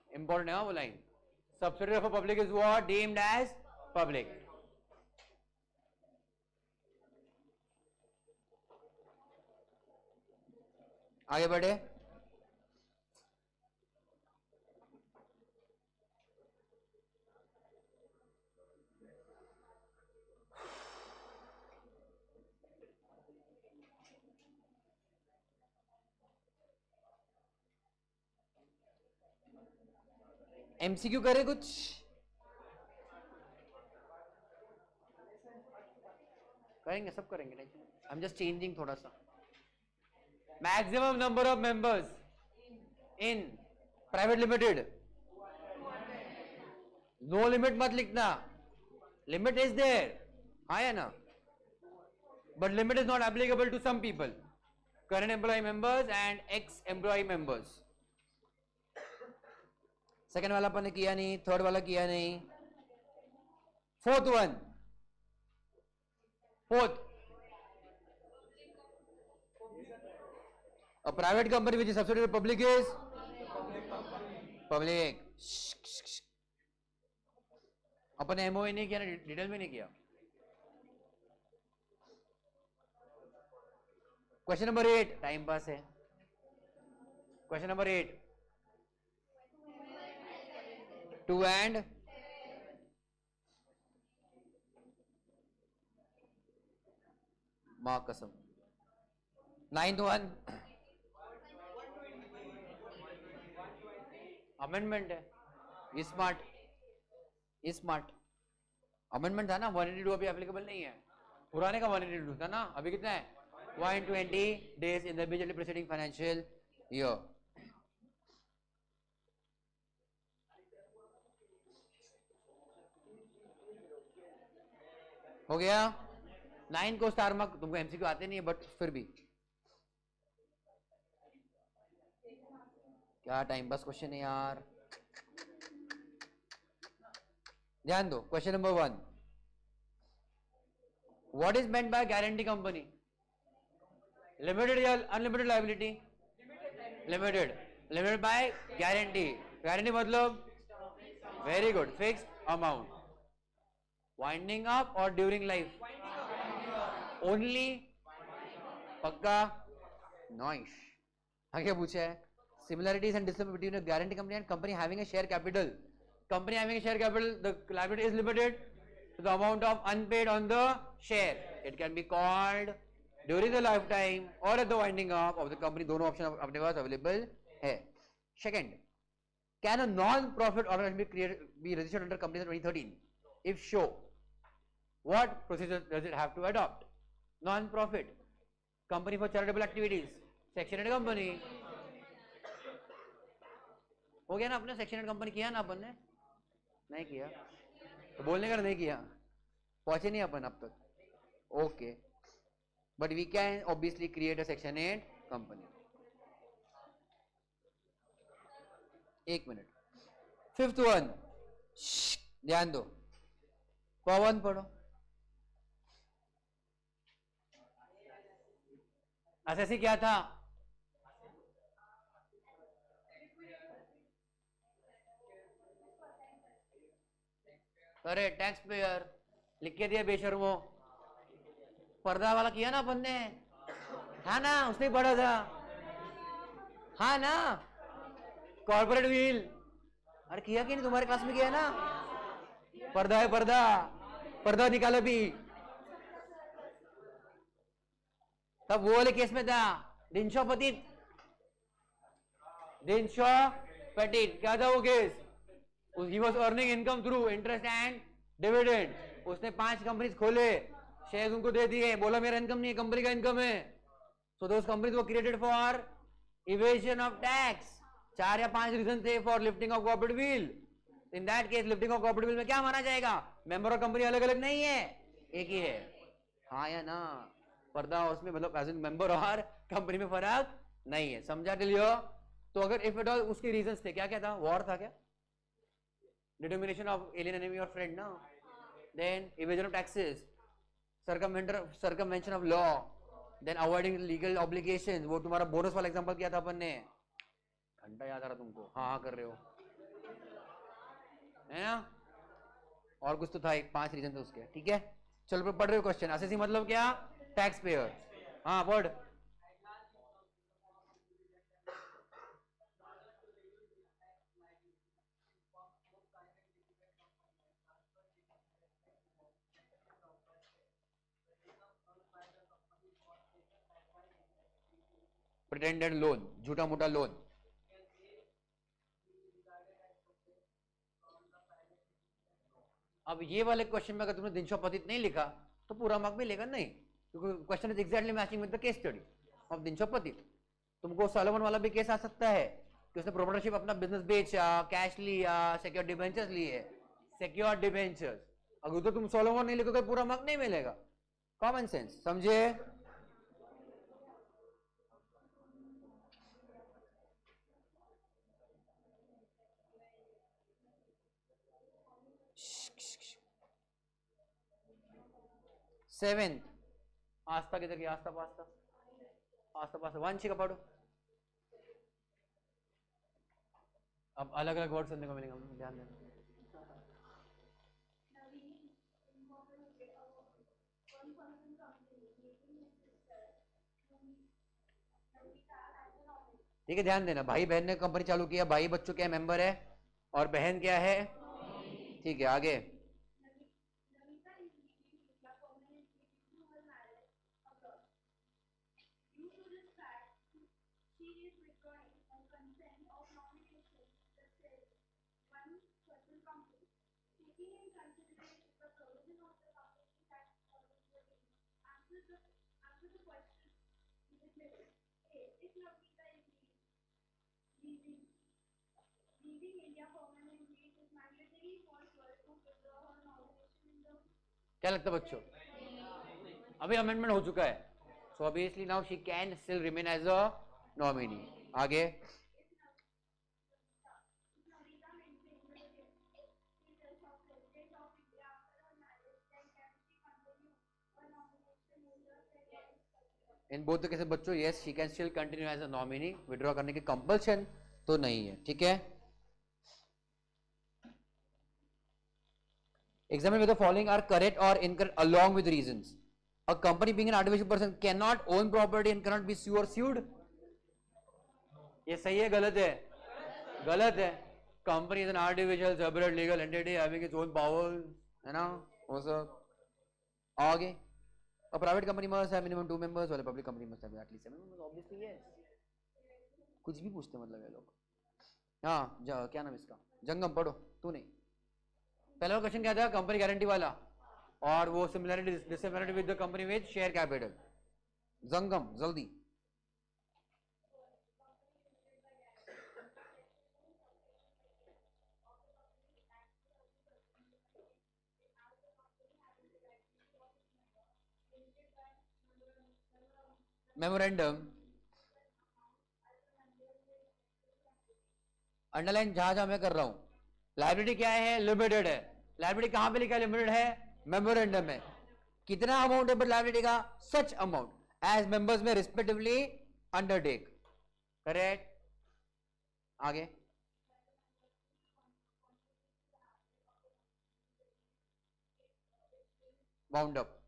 इंपॉर्टेंट है वो line, subsidiary of public is what deemed as public. आगे बढ़े, एमसीक्यू करे कुछ? करेंगे, सब करेंगे, नहीं आई एम जस्ट चेंजिंग थोड़ा सा। Maximum number of members in private limited, no limit मत लिखना, लिमिट इज देयर, हाँ या ना, but limit is not applicable to some people, current employ members and ex employ members. Second वाला अपन ने किया नहीं, थर्ड वाला किया नहीं, fourth one, fourth, a private company which is subsidiary of public is public। Upon MOA नहीं किया ना, डिटेल में नहीं किया। क्वेश्चन नंबर 8, टाइम पास है। क्वेश्चन नंबर 8, टू एंड माँ कसम, 9th वन अमेंडमेंट है, स्मार्ट अमेंडमेंट था ना, 182 अभी एप्लीकेबल नहीं है, पुराने का 182 था ना, अभी कितना है 120 days in the immediately preceding financial year. हो गया 9 को स्टार मार्क, तुमको एमसीक्यू आते नहीं है बट फिर भी क्या टाइम पास क्वेश्चन है यार, ध्यान दो। Question number 1, what is meant by guarantee company? Limited या unlimited liability? Limited, limited by guarantee, guarantee मतलब very good, fix amount, winding up और ड्यूरिंग लाइफ ओनली, पक्का, नाइस। आगे पूछा है similarities and differences between a guarantee company and company having a share capital. Company having a share capital, the liability is limited to the amount of unpaid on the share. It can be called during the lifetime or at the winding up of the company, दोनों option अपने पास available है। Second, can a non-profit organization be created, be registered under Companies Act 2013? If so, what procedure does it have to adopt? Non-profit company for charitable activities, section 8 company, हो गया ना अपने, section 8 company किया ना अपन ने, नहीं किया तो बोलने का नहीं किया, पहुंचे नहीं अपन अब तक, okay, but we can obviously create a section 8 company. एक मिनट, 5th वन, ध्यान दो, पवन पढ़ो। एसएससी क्या था? अरे टैक्स पेयर लिख के दिया बेशर्मो। पर्दा वाला किया ना अपन ने, हाँ ना, उसने पढ़ा था, हाँ ना, कॉर्पोरेट व्हील। अरे किया कि नहीं, तुम्हारे क्लास में किया ना? पर्दा है, पर्दा, पर्दा निकाला भी, तब वो वाले केस में था। दिनशो पतित, दिनशो पतित क्या था वो case? He was earning income through interest and dividend. उसने 5 कंपनीज खोले, शेयर उनको दे दिए, बोला मेरा इनकम नहीं है, कंपनी का इनकम है। So those companies were created for evasion of tax. 4 या 5 रीजन थे for lifting of corporate veil. In that case lifting of corporate veil में क्या माना जाएगा? मेंबर और कंपनी अलग अलग नहीं है, एक ही है, हाँ या ना? पर्दा उसमें मतलब एज मेंबर और कंपनी में फर्क नहीं है, समझा लियो? तो अगर इफ इट ऑल उसके रीजंस थे, क्या क्या था? वॉर था क्या? डिटर्मिनेशन ऑफ एलियन एनिमी और फ्रेंड ना, then evasion of taxes, circumvention of law, then avoiding legal obligations। वो तुम्हारा बोनस वाला एग्जांपल किया था अपन ने, घंटा याद आ रहा तुमको? हाँ हाँ कर रहे हो, है ना? और कुछ तो था, 5 रीजन थे उसके, ठीक है? चलो पढ़ रहे हो क्वेश्चन। एसएससी मतलब क्या? Tax payer. हाँ पढ़। प्रिटेंडेड लोन, झूठा मोटा लोन। अब ये वाले क्वेश्चन में अगर तुमने दिनशो पतित नहीं लिखा तो पूरा मार्क मिलेगा नहीं, क्योंकि question is exactly matching with the case study of Dinshaw पतित। तुमको सोलोमन वाला भी केस आ सकता है कि उसने प्रोमोटरशिप अपना बिजनेस बेचा, कैश लिया, सिक्योर्ड डिबेंचर्स लिए, सिक्योर्ड डिबेंचर्स। अगर तो तुम सोलोमन नहीं लिखोगे पूरा मार्क नहीं मिलेगा। कॉमन सेंस, समझे? सेवेंथ आस्था किधर की? आस्था पास्ता, आस्था पास्ता वांछी का पढ़ो। अब अलग अलग वर्ड सुनने को मिलेगा, ध्यान देना। ठीक है, ध्यान देना। भाई बहन ने कंपनी चालू किया, भाई बच्चों क्या मेंबर है और बहन क्या है? ठीक है, आगे। क्या लगता है बच्चों? अभी अमेंडमेंट हो चुका है, so obviously now she can still remain as a nominee. आगे। इन बोथ केसेस बच्चों, yes she can still continue as a nominee, withdraw करने की कंपल्शन तो नहीं है, ठीक है? Examine whether the following are correct or incorrect along with reasons. A company being an artificial person cannot own property and cannot be sued or sued. ये सही है गलत है? गलत है। Company is an artificial separate legal entity having its own powers, है ना? वो सब आगे। A private company must have minimum 2 members, while a public company must have at least 7 members. Obviously yes. कुछ भी पूछते मतलब ये लोग। हाँ, क्या नाम इसका? जंगम पढ़ो, तू नहीं। पहला क्वेश्चन क्या था? कंपनी गारंटी वाला, और वो similarity dissimilarity with the company with share capital. जंगम जल्दी। मेमोरेंडम, अंडरलाइन जहां जहां मैं कर रहा हूं। लाइबिलिटी क्या है? लिमिटेड है। लाइबिलिटी कहां पे लिखा है लिमिटेड है? मेमोरेंडम में। कितना अमाउंट है लाइबिलिटी का? Such amount. एज मेंबर्स में रिस्पेक्टिवली अंडरटेक, करेक्ट। आगे बाउंड अप,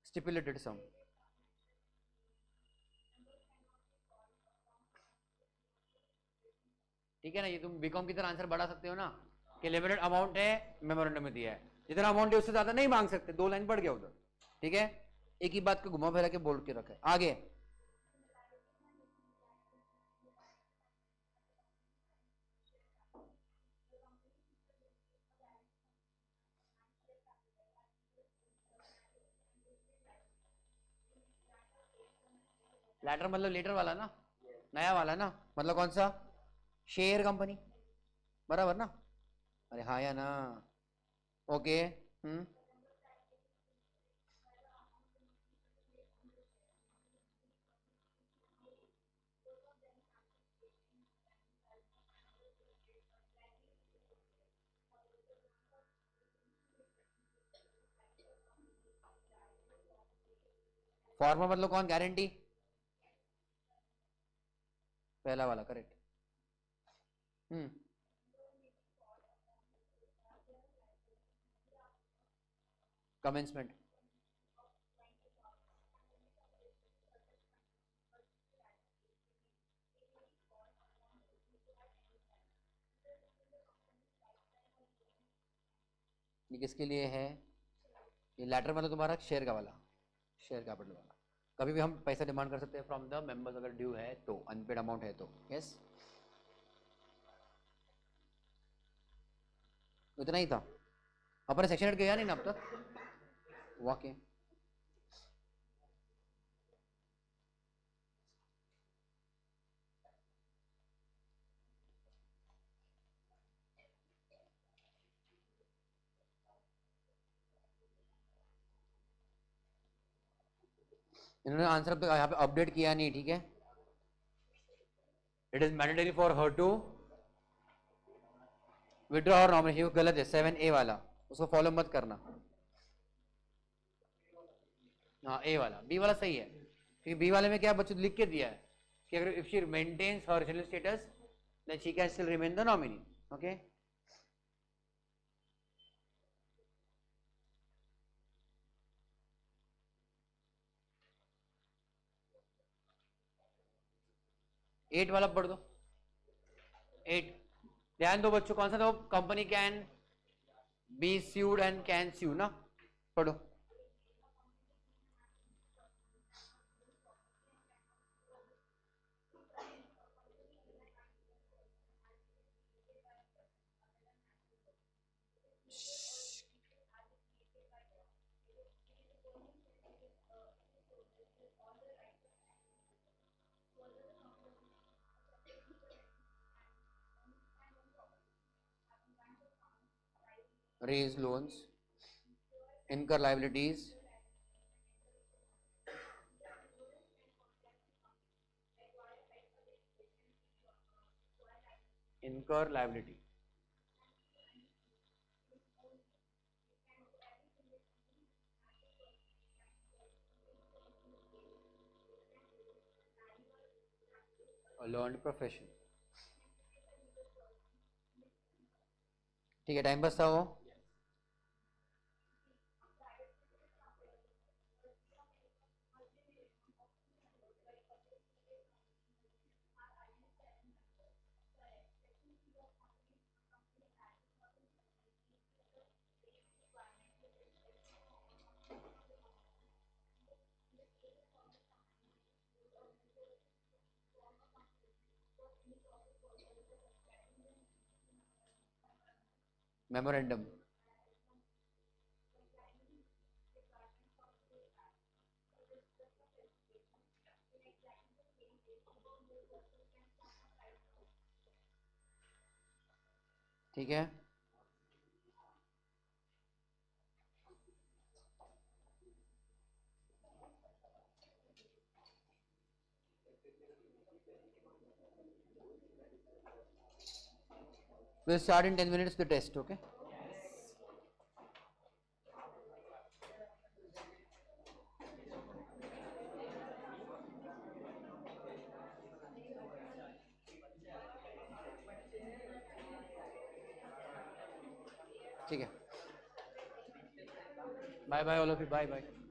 स्टिपुलेटेड सम, ठीक है ना। ये तुम बीकॉम की तरह आंसर बढ़ा सकते हो ना कि लिमिटेड अमाउंट है, मेमोरेंडम में दिया है, जितना अमाउंट है उससे ज्यादा नहीं मांग सकते, 2 लाइन बढ़ गया उधर, ठीक है। एक ही बात को घुमा फिरा के बोल के रखा है। आगे लैटर मतलब लेटर वाला ना, नया वाला ना, मतलब कौन सा, शेयर कंपनी, बराबर ना। अरे हाँ या ना, ओके। फॉर्मर मतलब कौन, गारंटी, पहला वाला करेक्ट। कमेंसमेंट, ये किसके लिए है, ये लेटर मतलब तुम्हारा शेयर का वाला, शेयर कैपिटल वाला। कभी भी हम पैसा डिमांड कर सकते हैं फ्रॉम द मेंबर्स अगर ड्यू है तो, अनपेड अमाउंट है तो, यस। इतना ही था, अपने सेक्शन हेड गया नहीं ना अब तक, वाकई। इन्होंने आंसर अब तक यहाँ पे अपडेट किया नहीं, ठीक है। It is mandatory for her to withdraw और नॉमिनेशन, गलत है 7A वाला, उसको फॉलो मत करना। हाँ ए वाला, बी वाला सही है, क्योंकि बी वाले में क्या बच्चों लिख के दिया है कि अगर if she maintains her original status then she can still remain the nominee, okay. Eight वाला पढ़ दो, 8। ध्यान दो बच्चों, कौन सा दो, company can be sued and can sue ना, पढ़ो। Raise loans, incur liabilities, incur liability, learn profession, ठीक है। टाइम बचता हो, मेमोरेंडम, ठीक है। We'll start in 10 minutes the test, okay? ठीक है, bye bye all of you, bye bye.